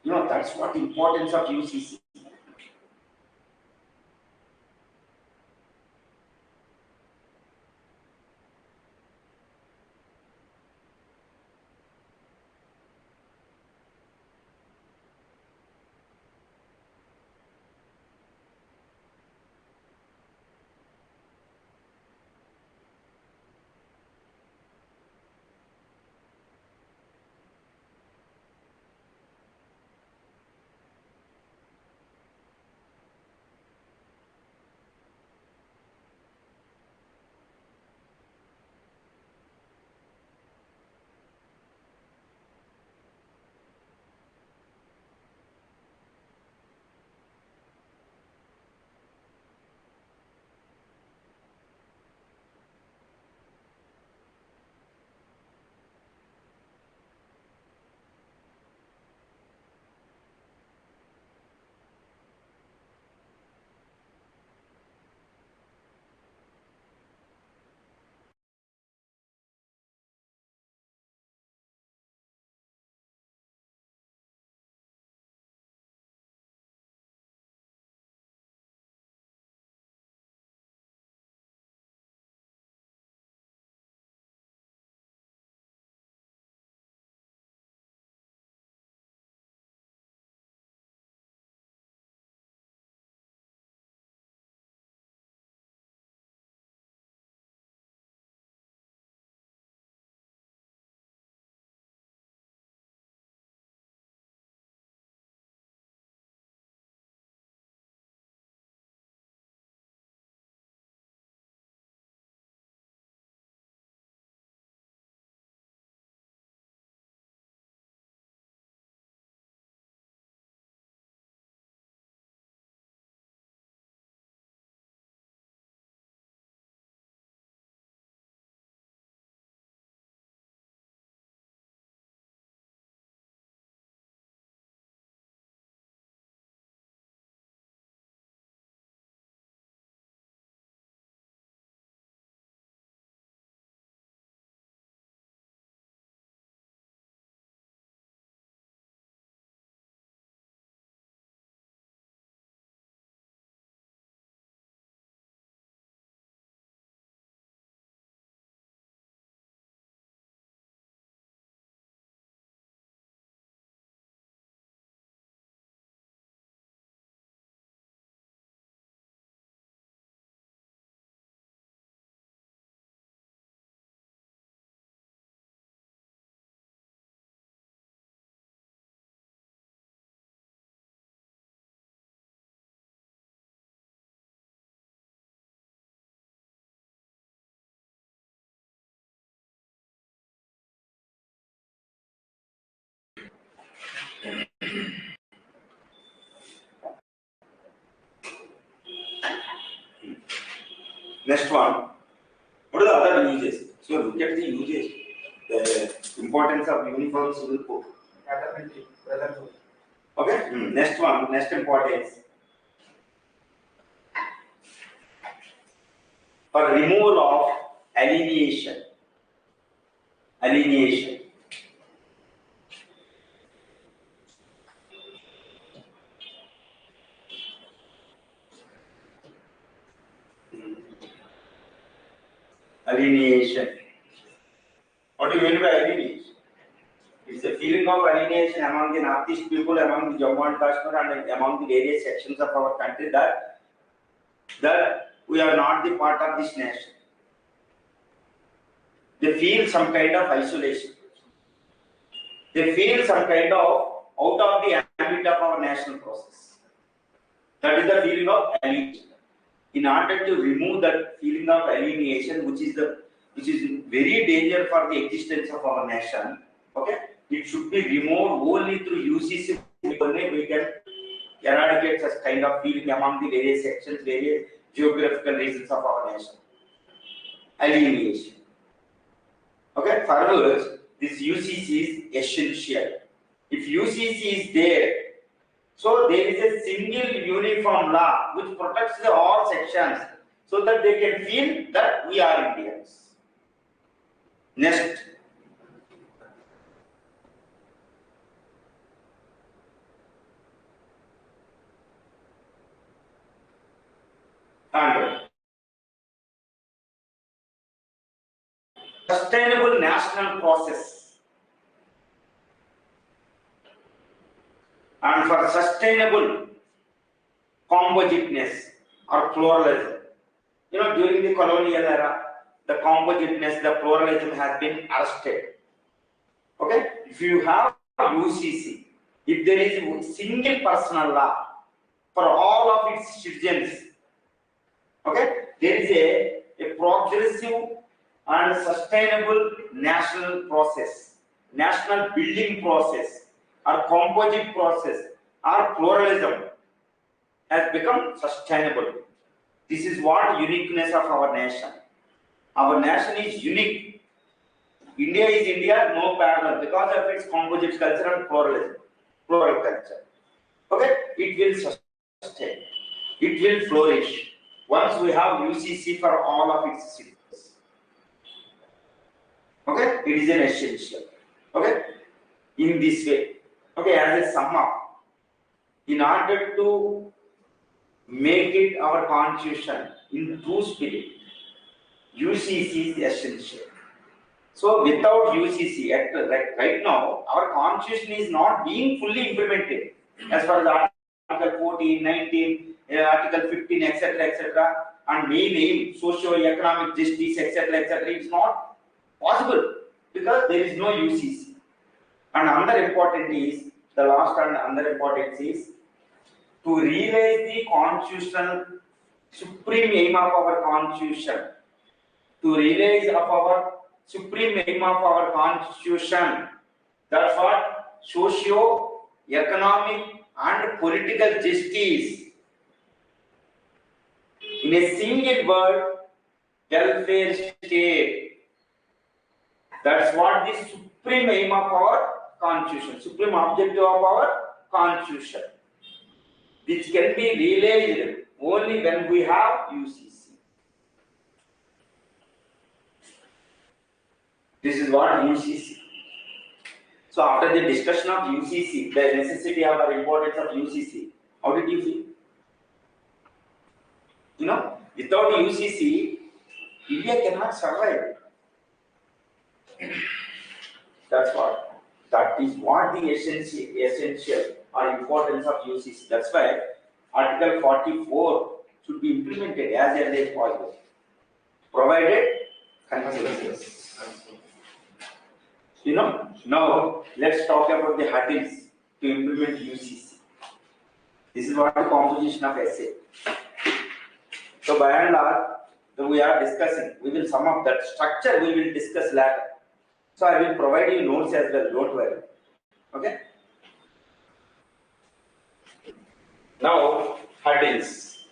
That's what the importance of UCC. Next one. What are the other uses? So look at the uses. The importance of uniform civil code. Okay. Next one. Next importance. For removal of alienation. Alienation. Alienation. What do you mean by alienation? It's a feeling of alienation among the Northeast people, among the Jammu and Kashmir, and among the various sections of our country that we are not the part of this nation. They feel some kind of isolation. They feel some kind of out of the ambit of our national process. That is the feeling of alienation. In order to remove that feeling of alienation, which is very dangerous for the existence of our nation, okay, it should be removed only through UCC. We can eradicate such kind of feeling among the various sections, various geographical regions of our nation. Alienation. Okay, further, this UCC is essential. If UCC is there, so there is a single uniform law which protects all sections so that they can feel that we are Indians. Next. And sustainable national process. And for sustainable compositeness or pluralism. You know, during the colonial era, the compositeness, the pluralism has been arrested. Okay? If you have UCC, if there is a single personal law for all of its citizens, okay, there is a progressive and sustainable national process, national building process, or composite process, or pluralism has become sustainable. This is what uniqueness of our nation. Our nation is unique. India is India, no parallel, because of its composite culture and pluralism, plural culture. Okay, it will sustain. It will flourish once we have UCC for all of its citizens. Okay, it is an essential. Okay, in this way. Okay, as a sum up, in order to make it our constitution in true spirit, UCC is essential. So without UCC, right now, our constitution is not being fully implemented as far as Article 14, 19, Article 15, etc., and main aim, socio-economic justice, etc., it's not possible because there is no UCC. And another important is, the last and another importance is, to realize the constitutional supreme aim of our constitution, to realize of our supreme aim of our constitution, that's what socio, economic and political justice. In a single word, welfare state. That's what the supreme aim of our constitution, supreme objective of our constitution, which can be realized only when we have UCC. This is what UCC. So after the discussion of UCC, the necessity of or importance of UCC, how did you feel? You know, without UCC, India cannot survive. That is what the essential or importance of UCC. That's why Article 44 should be implemented as early as possible, provided consensus. You know, now let's talk about the hurdles to implement UCC. This is what the composition of essay. So by and large, we are discussing, we will sum up that structure, we will discuss later. So I will provide you notes as well, don't worry. Okay? Now, hurdles.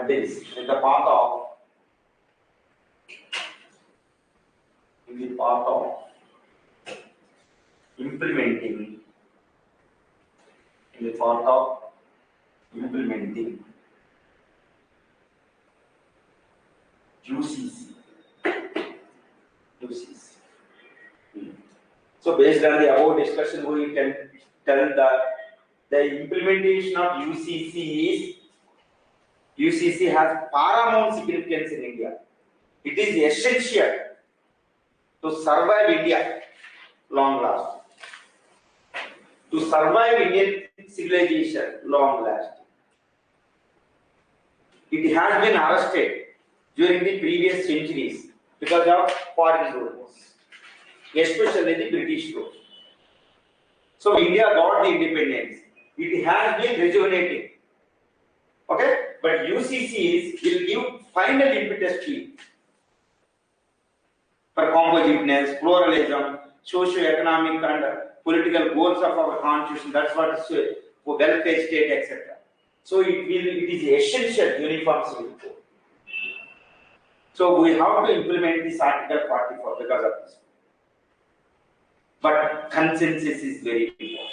hurdles in the path of implementing UCC. So based on the above discussion, we can tell that the implementation of UCC has paramount significance in India. It is essential to survive India long last. To survive Indian civilization long last. It has been arrested during the previous centuries because of foreign rulers, especially the British rule. So India got the independence. It has been rejuvenating. Okay, but UCCs will give final impetus to it for compositeness, pluralism, socio-economic and political goals of our constitution. That's what is for welfare state, etc. So it is essential uniform civil code. So we have to implement this Article 44 because of this. But consensus is very important.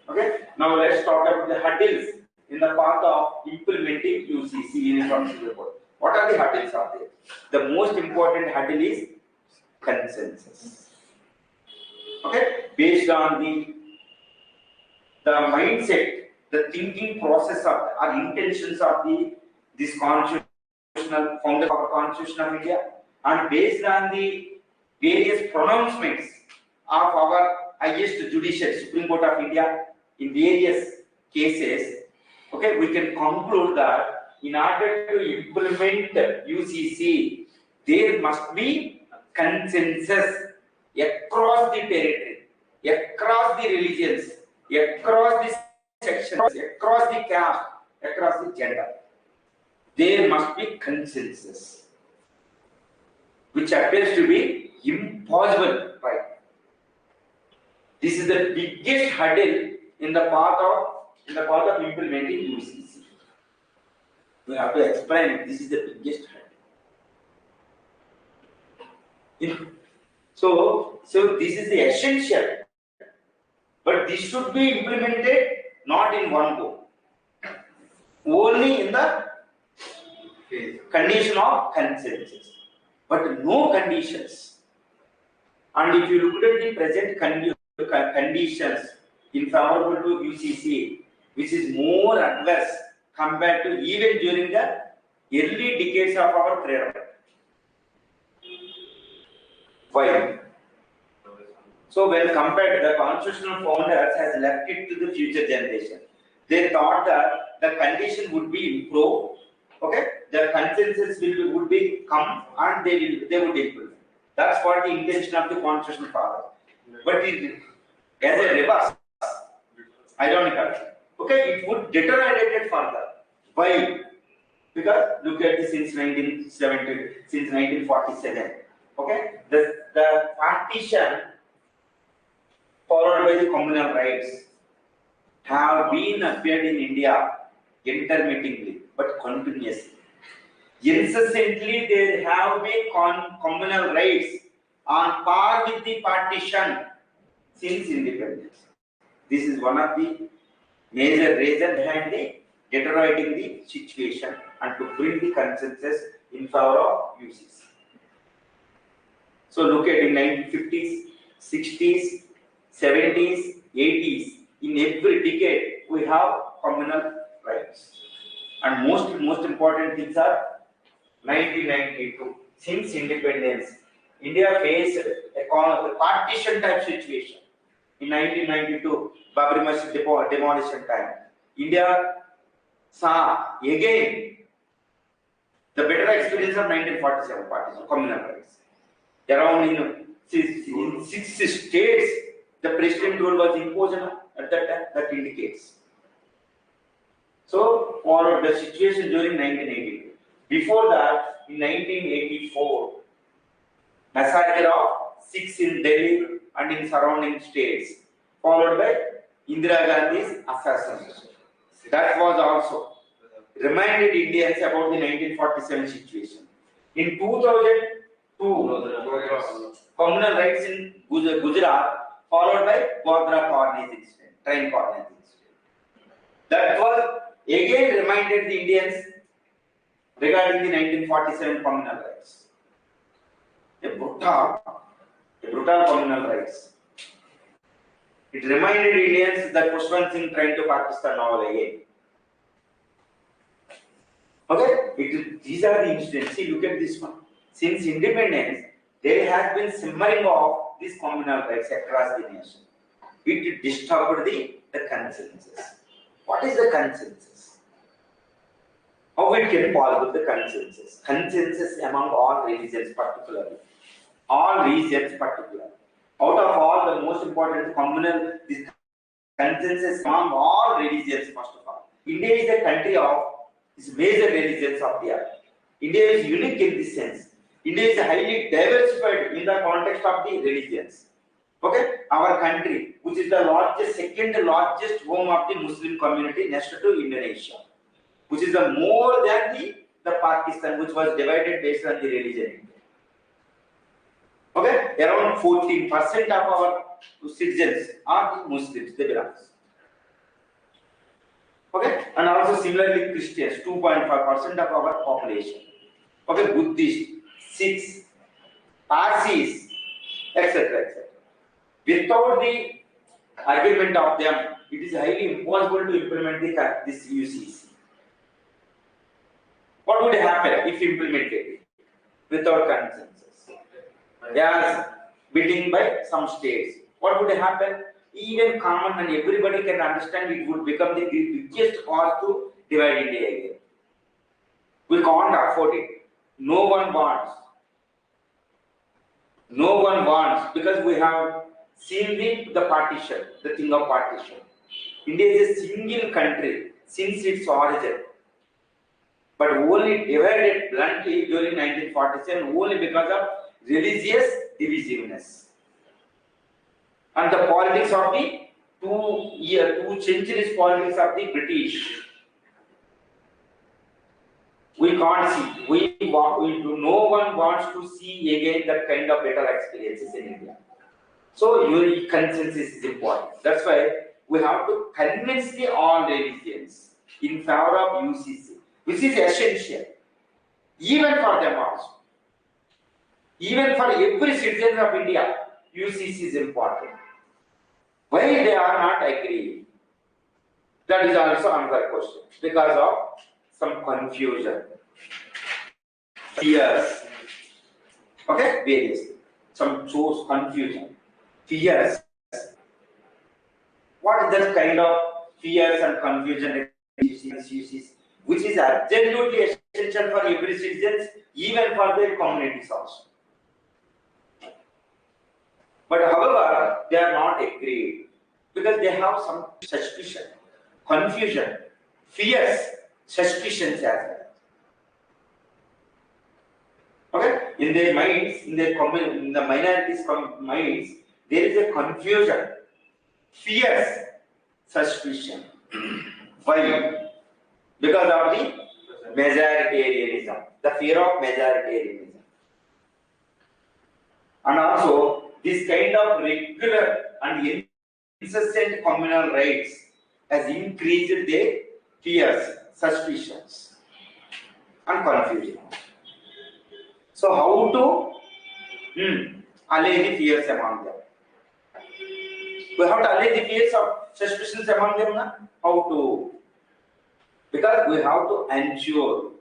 Okay. Now let's talk about the hurdles in the path of implementing UCC uniform civil code. What are the hurdles are there? The most important hurdle is consensus. Okay, based on the mindset, the thinking process of or intentions of this constitutional founder of our Constitution of India, and based on the various pronouncements of our highest judicial Supreme Court of India in various cases, okay, we can conclude that in order to implement UCC, there must be consensus across the territory, across the religions, across the sections, across the caste, across the gender. There must be consensus, which appears to be impossible, right? This is the biggest hurdle in the path of implementing UCC. We have to explain this is the biggest hurdle. So this is the essential, but this should be implemented not in one go, only in the condition of consensus, but no conditions. And if you look at the present conditions in favorable to UCC, which is more adverse compared to even during the early decades of our freedom. Why? So when compared, the constitutional founders has left it to the future generation. They thought that the condition would be improved. Okay, the consensus would be come and they would improve. That's what the intention of the constitutional father. But it, as a reverse, ironically, okay, it would deteriorate it further. Why? Because look at this since 1947. Okay, the partition followed by the communal rights have been appeared in India intermittently but continuously. Incessantly, there have been communal rights on par with the partition since independence. This is one of the major reasons behind the deteriorating the situation and to bring the consensus in favor of UCC. So look at in 1950s, 60s, 70s, 80s. In every decade, we have communal rights. And most important things are 1992. Since independence, India faced a partition type situation. In 1992, Babri Masjid demolition time, India saw again the better experience of 1947 partition, communal rights. Around in 6 states, the president rule was imposed at that time. That indicates. So, for the situation during 1982. Before that, in 1984, massacre of 6 in Delhi and in surrounding states, followed by Indira Gandhi's assassination. That was also reminded Indians about the 1947 situation. In 2002, communal rights in Gujarat, followed by Godhra Corniche incident, train Corniche incident. That was again reminded the Indians regarding the 1947 communal rights. A brutal communal rights. It reminded Indians that Pushpan Singh trying to Pakistan novel again. Okay, these are the incidents. See, look at this one. Since independence, there has been simmering of these communal rights across the nation. It disturbed the consensus. What is the consensus? How it can possible the consensus? Consensus among all religions particularly. All regions particularly. Out of all, the most important communal is consensus among all religions first of all. India is a country of these major religions of the earth. India is unique in this sense. India is highly diversified in the context of the religions. Okay, our country, which is the largest, second largest home of the Muslim community next to Indonesia, which is the more than the Pakistan, which was divided based on the religion. Okay, around 14% of our citizens are the Muslims, they belong. Okay, and also similarly Christians, 2.5% of our population. Okay, Buddhist, Sikhs, Parsis, etc., etc. Without the agreement of them, it is highly impossible to implement this UCC. What would happen if implemented without consensus? As bidding by some states, what would happen? Even common and everybody can understand, it would become the biggest cause to divide India again. We can't afford it. No one wants. No one wants, because we have seen the partition, the thing of partition. India is a single country since its origin, but only divided bluntly during 1947 only because of religious divisiveness. And the politics of the 2 centuries politics of the British. We can't see. No one wants to see again that kind of better experiences in India. So your consensus is important. That's why we have to convince the all religions in favor of UCC, which is essential, even for them also. Even for every citizen of India, UCC is important. Why they are not agreeing? That is also another question. Because of some confusion, fears. Okay, various. Some source confusion, fears. What is that kind of fears and confusion which is absolutely essential for every citizen, even for their communities also. But however, they are not agreed because they have some suspicion, confusion, fears, suspicions as well. Okay, in their minds, in the minorities' minds, there is a confusion, fears, suspicion. Why? Because of the majoritarianism, the fear of majoritarianism. And also, this kind of regular and incessant communal rights has increased their fears, suspicions, and confusion. So, how to allay the fears among them? We have to allay the fears of suspicions among them. Na? How to? Because we have to ensure.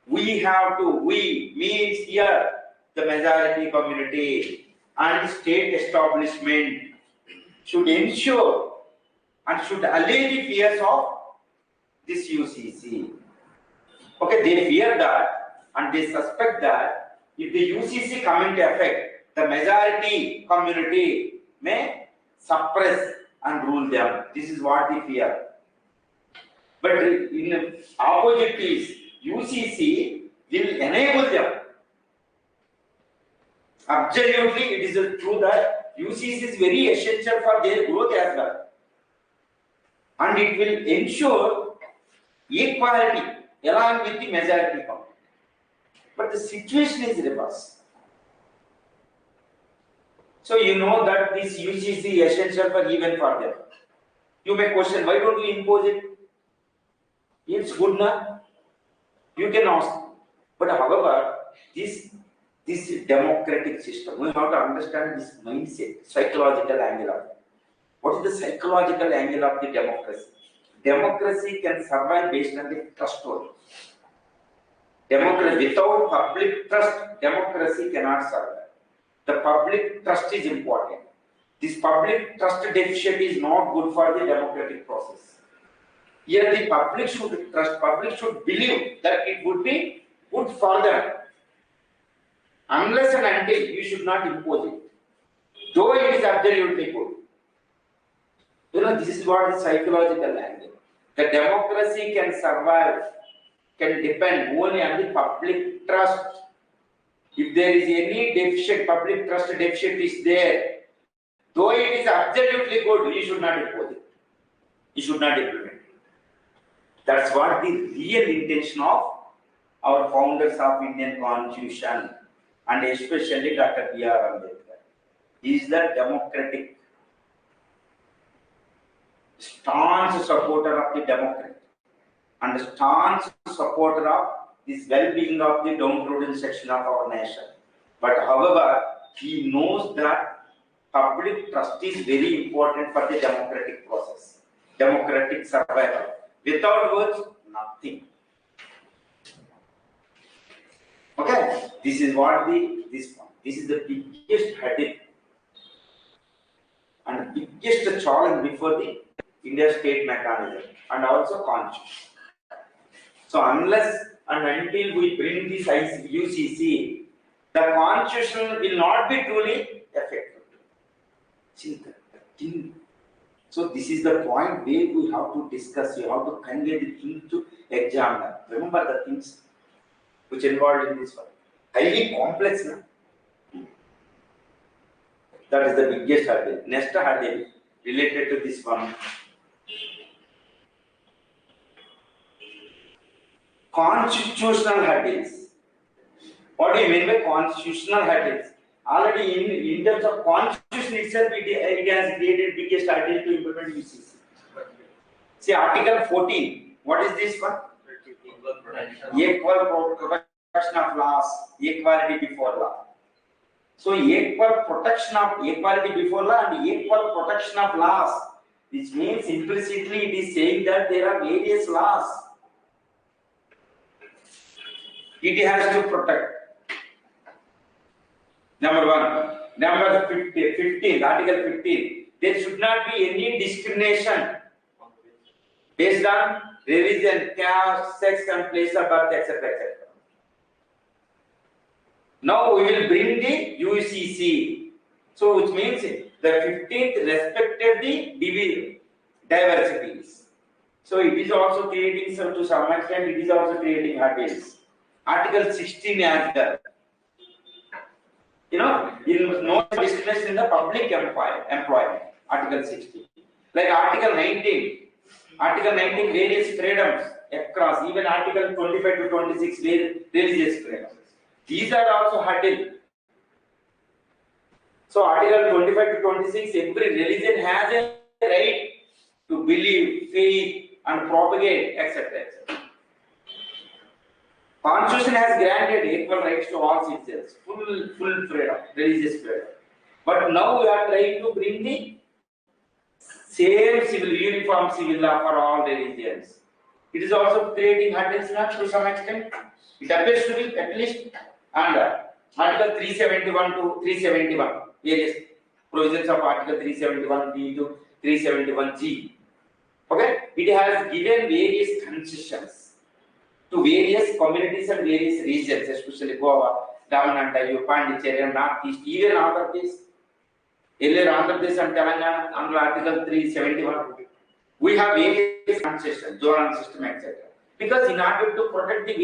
We means here the majority community and state establishment should ensure and should allay the fears of this UCC. Okay, they fear that and they suspect that if the UCC come into effect, the majority community may suppress and rule them. This is what they fear. But in opposite is UCC will enable them. Absolutely, it is true that UCC is very essential for their growth as well. And it will ensure equality along with the majority power. But the situation is reverse. So you know that this UCC is essential for even for them. You may question, why don't you impose it? It's good now. You can ask. But however, this democratic system, we have to understand this mindset, psychological angle of it. What is the psychological angle of the democracy? Democracy can survive based on the trust only. Democracy, without public trust, democracy cannot survive. The public trust is important. This public trust deficit is not good for the democratic process. Here the public should trust, public should believe that it would be good for them. Unless and until you should not impose it. Though it is absolutely good. You know, this is what is psychological angle. The democracy can survive, can depend only on the public trust. If there is any deficit, public trust deficit is there, though it is absolutely good, you should not impose it. You should not implement it. That's what the real intention of our founders of Indian Constitution, and especially Dr. B.R. Ambedkar, is the democratic staunch supporter of the democracy and staunch supporter of this well-being of the downtrodden section of our nation. But however, he knows that public trust is very important for the democratic process, democratic survival. Without words, nothing. Okay, this is what this is the biggest headache and biggest challenge before the India state mechanism and also constitution. So unless and until we bring this UCC, the constitution will not be truly effective. So this is the point where we have to discuss, you have to convey the things to examiner. Remember the things which involved in this one. Highly complex now. That is the biggest hurdle. Next hurdle related to this one. Constitutional hurdles. What do you mean by constitutional hurdles? Already in terms of constitution itself, it has created biggest hurdle to implement UCC. See Article 14. What is this one? Equal protection of laws, equality before law. So equal protection of equality before law and equal protection of laws, which means implicitly it is saying that there are various laws. It has to protect. Number one. Number 15, Article 15. There should not be any discrimination based on religion, caste, sex, and place of birth, etc., etc. Now we will bring the UCC. So which means the 15th respected the diversities. So it is also creating to some extent, it is also creating hurdles. Article 16 as well. You know, in no discrimination in the public employment. Article 16. Like Article 19. Article 19, various freedoms across, even Article 25 to 26, religious freedoms. These are also hurdle. So Article 25 to 26, every religion has a right to believe, faith, and propagate, etc., etc. Constitution has granted equal rights to all citizens, full freedom, religious freedom. But now we are trying to bring the same uniform civil law for all religions. It is also creating hurdles not to some extent. It appears to be at least under Article 371 to 371, various provisions of Article 371B to 371G. Okay, it has given various concessions to various communities and various regions, especially Goa, Damananta, Pondicherry, Northeast, even Andhra Pradesh. Earlier Andhra Pradesh and Telangana under Article 371. We have various concessions, zonal system, etc. Because in order to protect the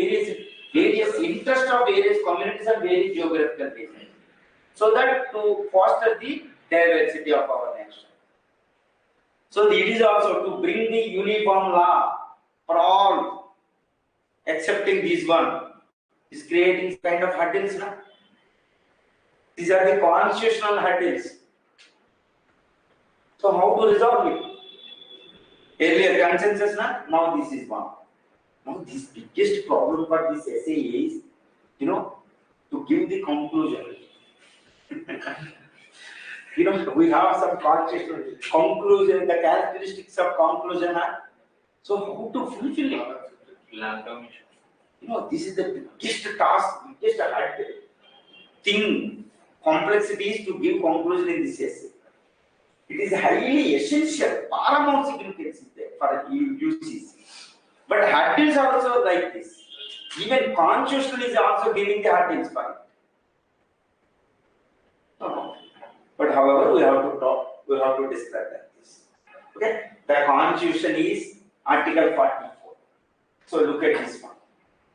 various interests of various communities and various geographical regions, so that to foster the diversity of our nation. So it is also to bring the uniform law for all accepting this one is creating kind of hurdles. Na? These are the constitutional hurdles. So how to resolve it? Earlier consensus, na? Now this is one. Now this biggest problem for this essay is, to give the conclusion. We have some constitutional conclusion, the characteristics of conclusion. So how to fulfill it? This is the biggest task, biggest hard thing, complexity is to give conclusion in this essay. It is highly essential, paramount significance is there for UCC. But hurdles are also like this. Even constitutional is also giving the hurdles for it. But however, we have to talk, we have to describe like this. Okay? The Constitution is Article 44. So look at this one.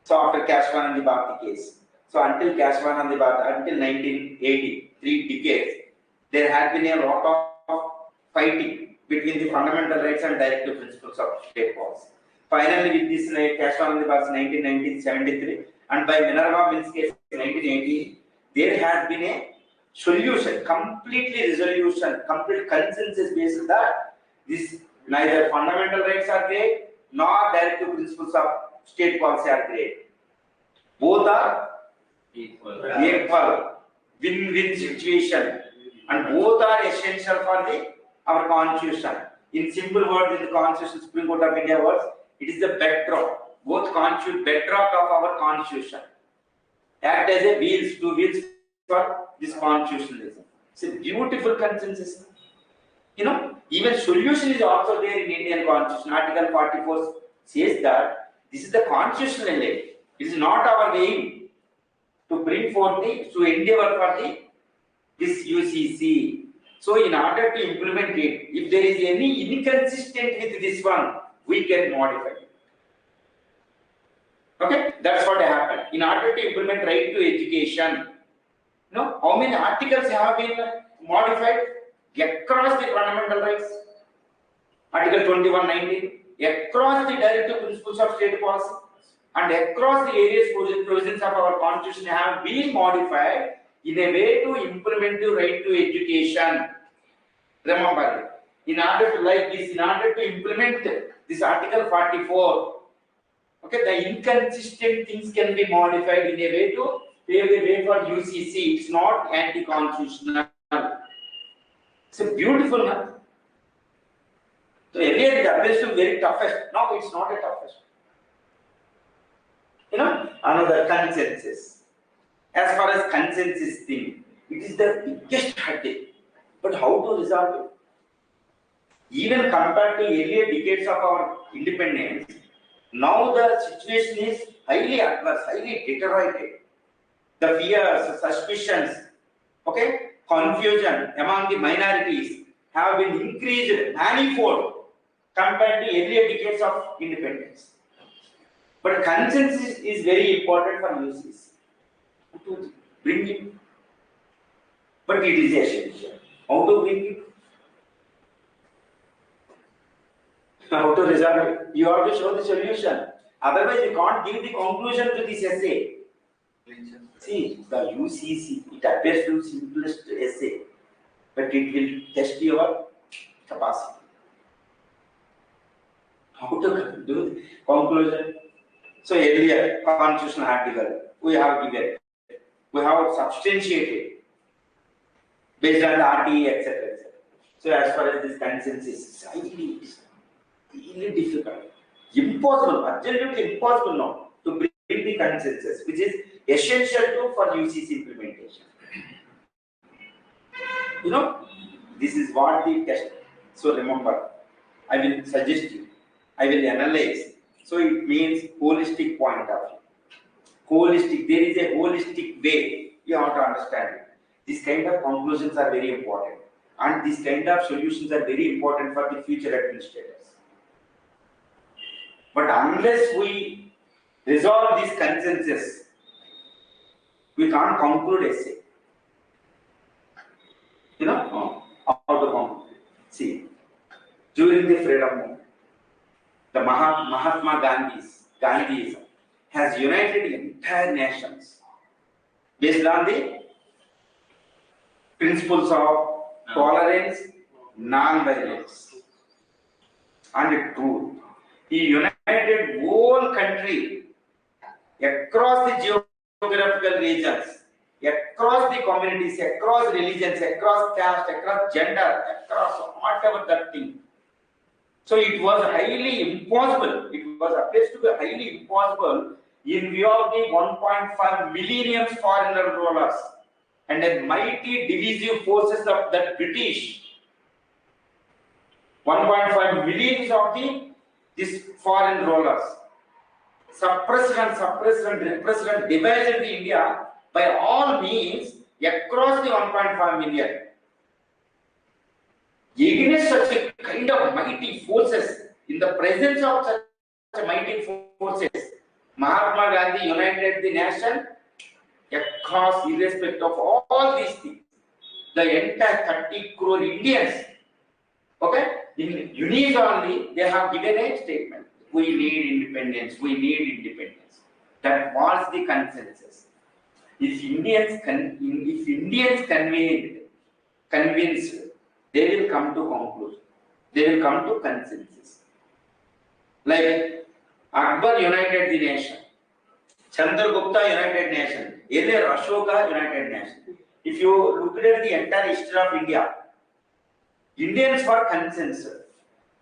So after Kashvan and the Bharti case, so until Kashvan and the Bharti, until 1980, 3 decades, there had been a lot of fighting between the fundamental rights and directive principles of state policy. Finally, with this Kashvan and the Bharti 1973, and by Minerva Mills case 1980, there has been a solution, completely resolution, complete consensus based that this neither fundamental rights are great nor directive principles of state policy are great. Both are equal, win-win situation, and both are essential for our constitution. In simple words, in the Constitution, Supreme Court of India words, it is the bedrock. Both constitute bedrock of our constitution. Act as a wheels, two wheels for this constitutionalism. It's a beautiful consensus. Even solution is also there in Indian Constitution. Article 44 says that this is the constitutional end. It is not our aim to bring forth to endeavor for this UCC. So in order to implement it, if there is any inconsistent with this one, we can modify it. Okay, that's what happened. In order to implement right to education, how many articles have been modified across the fundamental rights? Article 2119, across the directive principles of state policy, and across the various provisions of our constitution have been modified in a way to implement the right to education. Remember, in order to implement this Article 44, okay, the inconsistent things can be modified in a way to pave the way for UCC. It's not anti-constitutional. It's a beautiful one. So earlier it appears to be very toughest. Now it's not a toughest. Another consensus. As far as consensus thing, it is the biggest headache. But how to resolve it? Even compared to earlier decades of our independence, now the situation is highly adverse, highly deteriorated. The fears, suspicions, okay, confusion among the minorities have been increased manifold compared to earlier decades of independence. But consensus is very important for UCC to bring it. But it is essential. How to bring it? How to resolve it? You have to show the solution. Otherwise, you can't give the conclusion to this essay. See, the UCC, it appears to be the simplest essay, but it will test your capacity. How to do the conclusion? So earlier, constitutional article, we have given, we have substantiated based on the RTE, etc. etc. So as far as this consensus, it's really difficult, impossible, absolutely impossible now to bring the consensus, which is essential for UCC implementation. This is what the test. So remember, I will suggest you, I will analyze. So it means holistic point of view. Holistic, there is a holistic way you have to understand it. These kind of conclusions are very important, and these kind of solutions are very important for the future administrators. But unless we resolve this consensus, we can't conclude essay. How to conclude? See, during the freedom movement, the Mahatma Gandhiism has united entire nations based on the principles of tolerance, non-violence, and truth. He united whole country across the geographical regions, across the communities, across religions, across caste, across gender, across whatever that thing. So it was highly impossible. It was appears to be highly impossible in view of the 1.5 million foreigner rulers and the mighty divisive forces of the British. 1.5 million of these foreign rulers suppressed and repressed and divided the India by all means across the 1.5 million. Against such a kind of mighty forces, in the presence of such mighty forces, Mahatma Gandhi united the nation across, irrespective of all these things. The entire 30 crore Indians, okay, in unison they have given a statement. We need independence. We need independence. That was the consensus. If Indians convinced, they will come to conclusion. They will come to consensus. Like Akbar united the nation. Chandragupta united nation. Earlier Ashoka united nation. If you look at the entire history of India, Indians were consensus.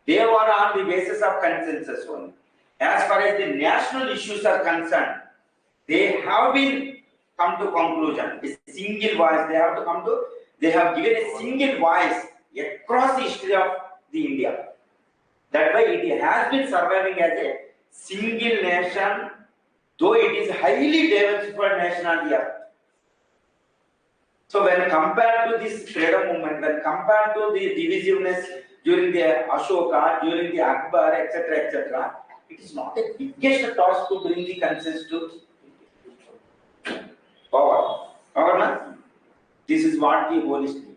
They were on the basis of consensus only. As far as the national issues are concerned, they have been come to conclusion. A single voice. They have given a single voice across the history of the India. That way it has been surviving as a single nation, though it is highly diversified nation on the earth. So when compared to this freedom movement, when compared to the divisiveness during the Ashoka, during the Akbar, etc., it is not a biggest task to bring the consensus to power. This is what the whole history.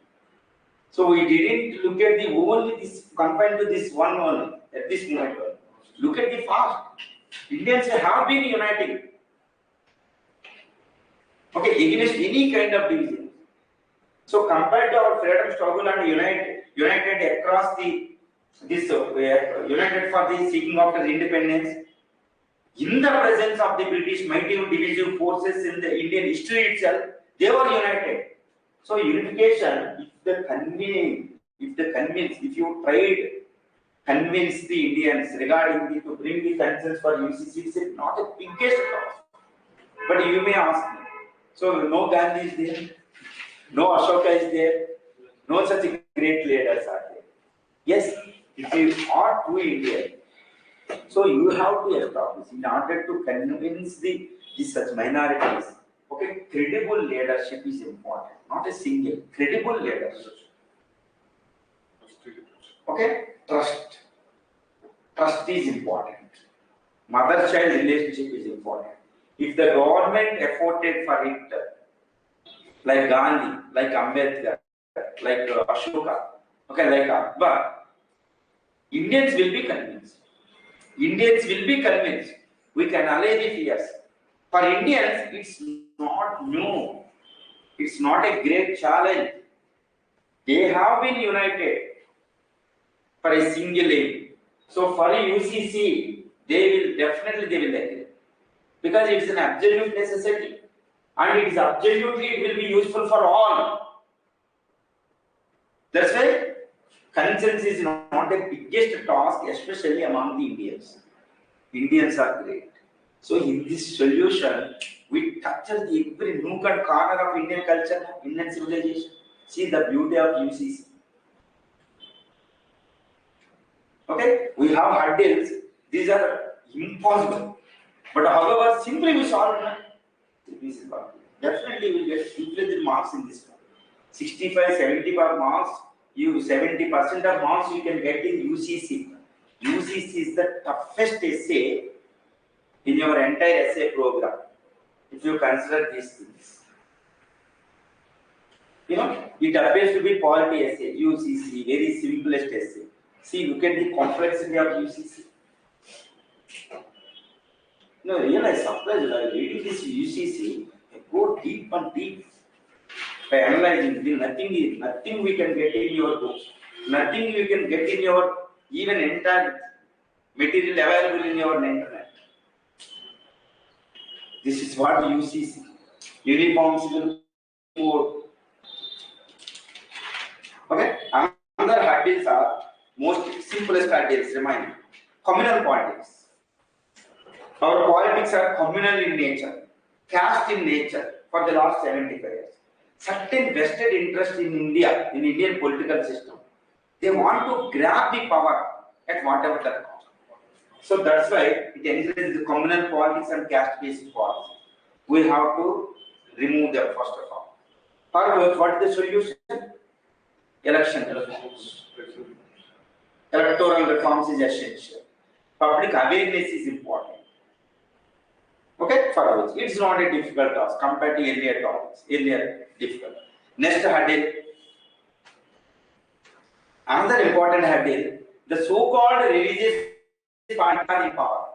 So we didn't look at the only this confined to this one only at this moment. Look at the past. Indians have been uniting. Okay, against any kind of division. So compared to our freedom struggle and united across united for the seeking after independence, in the presence of the British mighty divisive forces in the Indian history itself, they were united. So unification, if you tried convince the Indians regarding to bring the consensus for UCC, it's not the biggest task. But you may ask me, so no Gandhi is there, no Ashoka is there, no such great leaders are there. Yes, if you are true Indian, so you have to establish in order to convince the such minorities. Okay, credible leadership is important, not a single credible leadership. Okay, trust is important. Mother-child relationship is important. If the government afforded for it, like Gandhi, like Ambedkar, like Ashoka, okay, like Akbar, Indians will be convinced. We can allay the fears. For Indians, it's not new. It's not a great challenge. They have been united for a single aim. So for UCC, they will agree. Because it is an absolute necessity. And it will be useful for all. That's why consensus is not the biggest task, especially among the Indians. Indians are great. So in this solution, we touch every nook and corner of Indian culture, Indian civilization. See the beauty of UCC. Okay, we have hurdles. These are impossible. But however, simply we solve it. Definitely we will get increased marks in this one. 65, 70 marks. 70% of marks you can get in UCC. UCC is the toughest essay in your entire essay program. If you consider these things, it appears to be polity essay, UCC, very simplest essay. See, look at the complexity of UCC. No, really, I surprised. Like reading this UCC, I go deep and deep by analyzing. Nothing we can get in your books. Nothing you can get in your even entire material available in your internet. This is what UCC, Uniform Civil Code. Okay, another hurdles are most simplest hurdles. Remind communal politics. Our politics are communal in nature, caste in nature for the last 75 years. Certain vested interest in India, in Indian political system, they want to grab the power at whatever the cost. So that's why it encourages the communal politics and caste-based politics. We have to remove them first of all. However, what is the solution? Election reforms. Electoral reforms is essential. Public awareness is important. Okay, for which it's not a difficult task compared to earlier topics. Earlier difficult. Next hurdle. Another important hurdle, the so-called religious parties are in power.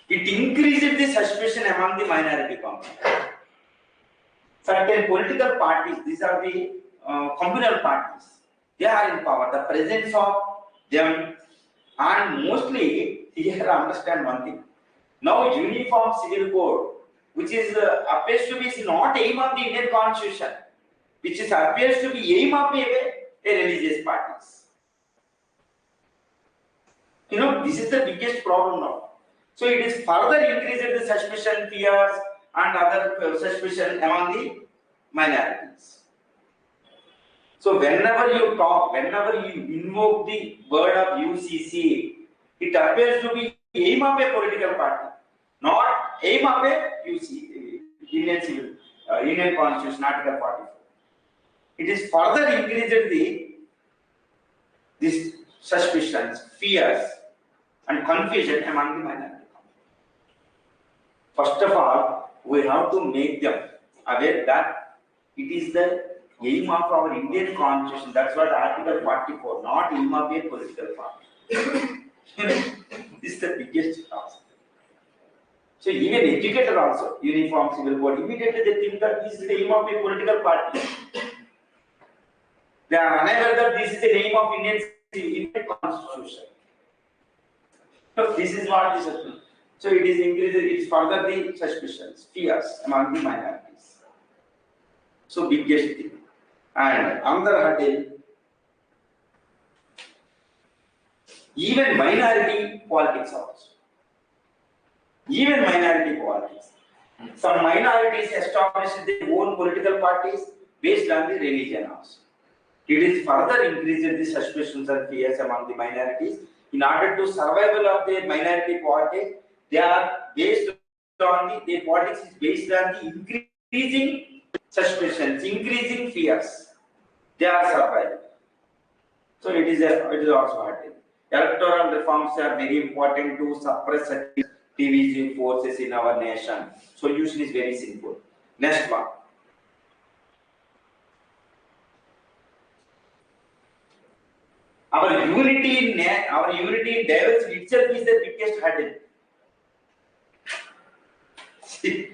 It increases the suspicion among the minority community. Certain political parties, these are the communal parties, they are in power. The presence of them, and mostly here understand one thing. Now Uniform Civil Code, which is appears to be is not aim of the Indian Constitution, which is appears to be aim of a religious parties. You know, this is the biggest problem now. So it is further increases the suspicion, fears, and other suspicion among the minorities. So whenever you talk, whenever you invoke the word of UCC, it appears to be aim of a political party, not aim of a UCC, Indian Constitution, Article 44. It is further increases these suspicions, fears, and confusion among the minority. First of all, we have to make them aware that it is the aim of our Indian Constitution. That's what Article 44, not aim of a political party. This is the biggest task. So even educator also, Uniform Civil Code, immediately they think that this is the aim of a political party. They are unaware that this is the aim of Indian Constitution. So this is what this is. So it is increasing, it is further the suspicions, fears among the minorities. So biggest thing. And another hurdle, even minority politics also. Even minority politics. Some minorities established their own political parties based on the religion also. It is further increases the suspicions and fears among the minorities. In order to survival of their minority politics, they are based on their politics is based on the increasing suspicions, increasing fears. They are surviving. So it is also hard. Electoral reforms are very important to suppress divisive forces in our nation. Solution is very simple. Next one. Our unity in diversity itself is the biggest hurdle. See,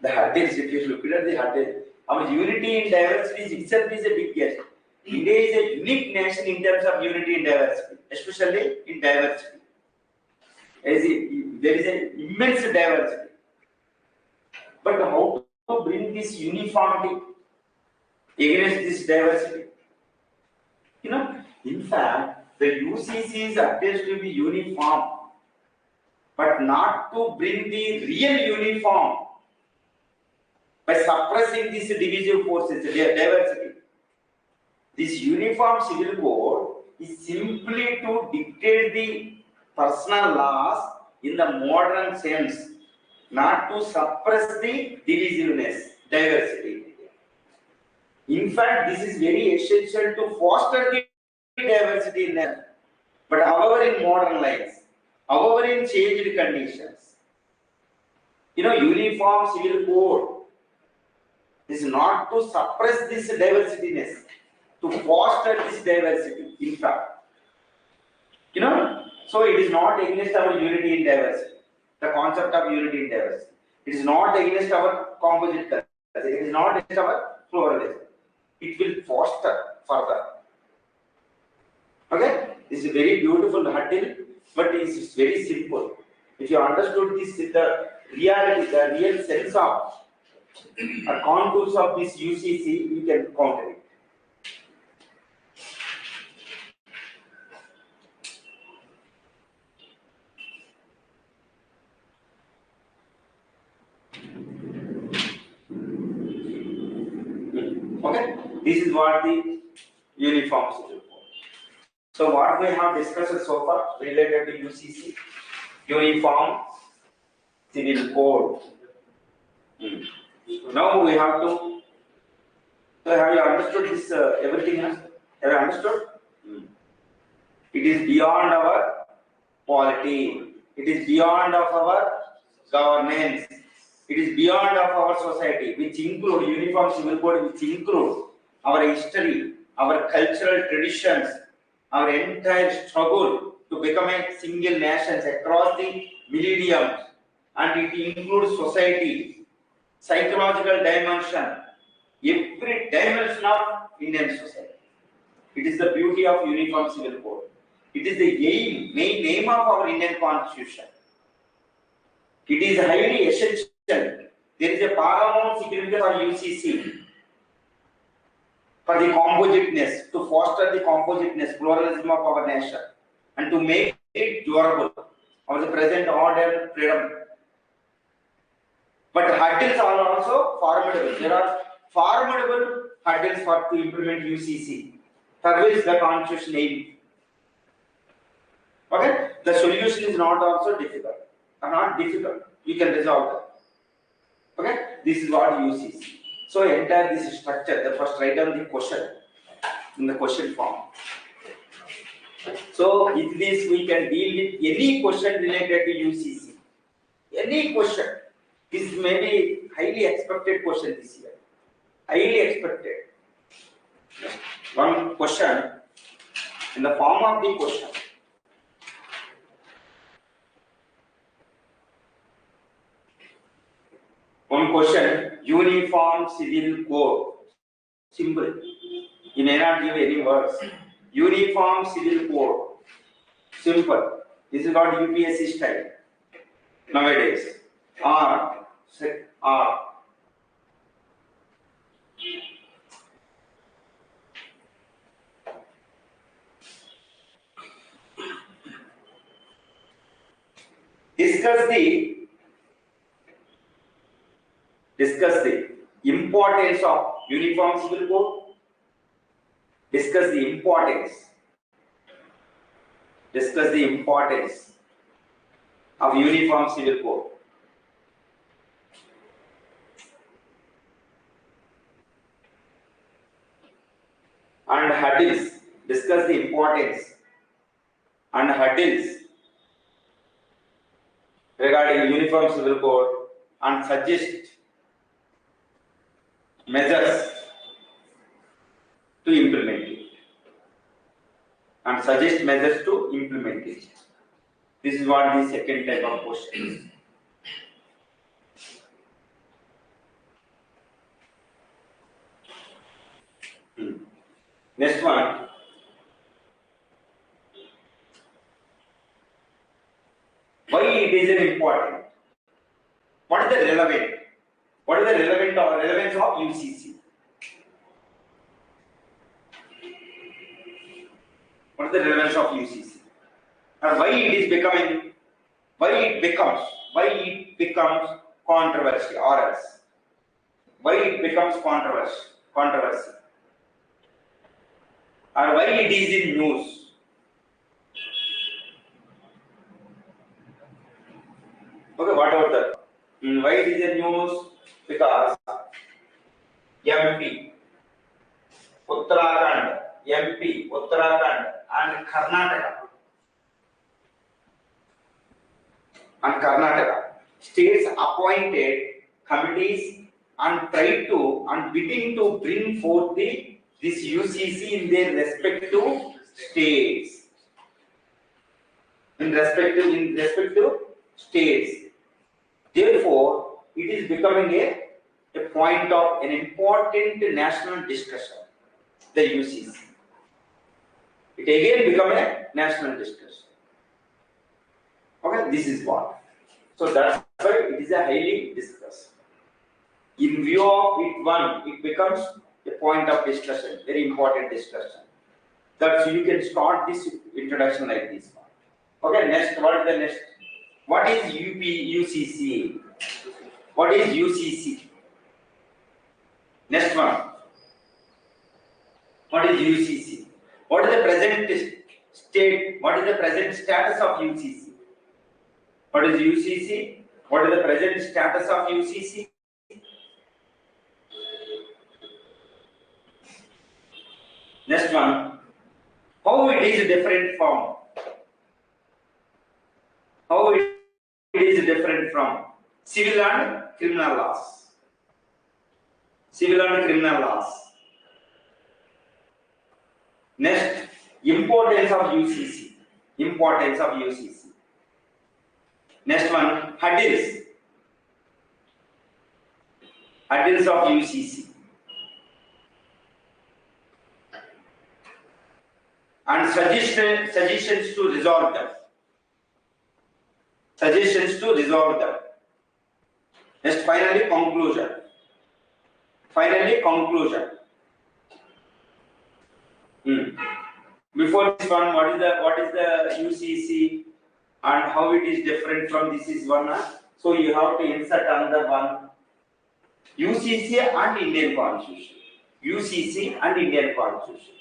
the hurdles, if you look at the hurdle, our unity in diversity itself is the biggest. India is a unique nation in terms of unity in diversity, especially in diversity. There is an immense diversity. But how to bring this uniformity against this diversity? You know, in fact, the UCCs appears to be uniform, but not to bring the real uniform by suppressing these divisive forces, their diversity. This Uniform Civil Code is simply to dictate the personal laws in the modern sense, not to suppress the divisiveness, diversity. In fact, this is very essential to foster the diversity in them. But however, in modern lives, however, in changed conditions, you know, Uniform Civil Code is not to suppress this diversityness, to foster this diversity. In fact, you know, so it is not against our unity in diversity. the concept of unity in diversity. It is not against our composite culture. It is not against our pluralism. It will foster further. Okay, this is a very beautiful hurdle, but it is very simple. If you understood this, the reality, the real sense of or contours of this UCC, you can counter it. Okay, this is what the uniform civil code. So what we have discussed so far related to UCC, uniform civil code. Now we have to. So have you understood this? Everything else? Have you understood? It is beyond our polity. It is beyond of our governance. It is beyond of our society, which include uniform civil code, which include our history, our cultural traditions, our entire struggle to become a single nation across the millennium, and it includes society, psychological dimension, every dimension of Indian society. It is the beauty of uniform civil code. It is the main aim of our Indian constitution. It is highly essential. There is a paramount significance for UCC for the compositeness, to foster the compositeness, pluralism of our nation, and to make it durable of the present order, freedom. But hurdles are also formidable. There are formidable hurdles for to implement UCC, for which the constitution aims. Okay, the solution is not also difficult. Not difficult. You can resolve that. Okay, this is what UCC. So entire this structure. The first write down the question in the question form. So with this we can deal with any question related to UCC. Any question. This may be highly expected question this year. Highly expected. One question in the form of the question. One question, uniform civil code. Simple. You may not give any words. Uniform civil code. Simple. This is not UPSC style nowadays. R. Discuss the importance of uniform civil code. Discuss the importance of uniform civil code. And hurdles. Discuss the importance and hurdles regarding uniform civil code and suggest measures to implement it. This is what the second type of question is. Next one. Why it is important? What is the relevance of UCC? What is the relevance of UCC? And why it becomes controversy, or else? Why it becomes controversy? Or why it is in news? Okay, what about that? Why it is in news? Because MP, Uttarakhand, and Karnataka states appointed committees and tried to and bidding to bring forth this UCC in their respective states. In respective states, Therefore, it is becoming a point of an important national discussion, the UCC. It again become a national discussion. Okay, this is what. So that's why it is a highly discussed. In view of it becomes a point of discussion, very important discussion. That you can start this introduction like this one. Okay, next, what is the next? What is UCC? What is UCC? Next one. What is UCC? What is the present state? What is the present status of UCC? What is UCC? What is the present status of UCC? Next one. How it is different from? How it is different from civil and criminal laws? Civil and criminal laws. Next, importance of UCC. Importance of UCC. Next one, hurdles. Hurdles of UCC. And suggestions to resolve them. Suggestions to resolve them. Next, finally, conclusion. Finally, conclusion. Before this one, what is the UCC and how it is different from this is one. So you have to insert another one. UCC and Indian Constitution. UCC and Indian Constitution.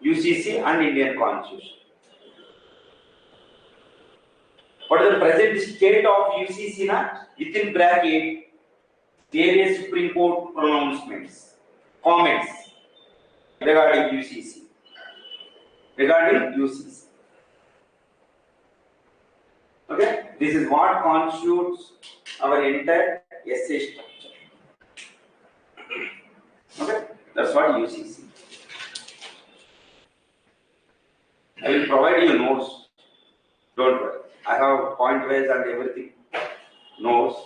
UCC and Indian Constitution. What is the present state of UCC? Within bracket, various Supreme Court pronouncements, comments regarding UCC. Regarding UCC. Okay, this is what constitutes our entire essay structure. Okay, that's what UCC. I will provide you notes. Don't worry. I have point wise and everything. Notes.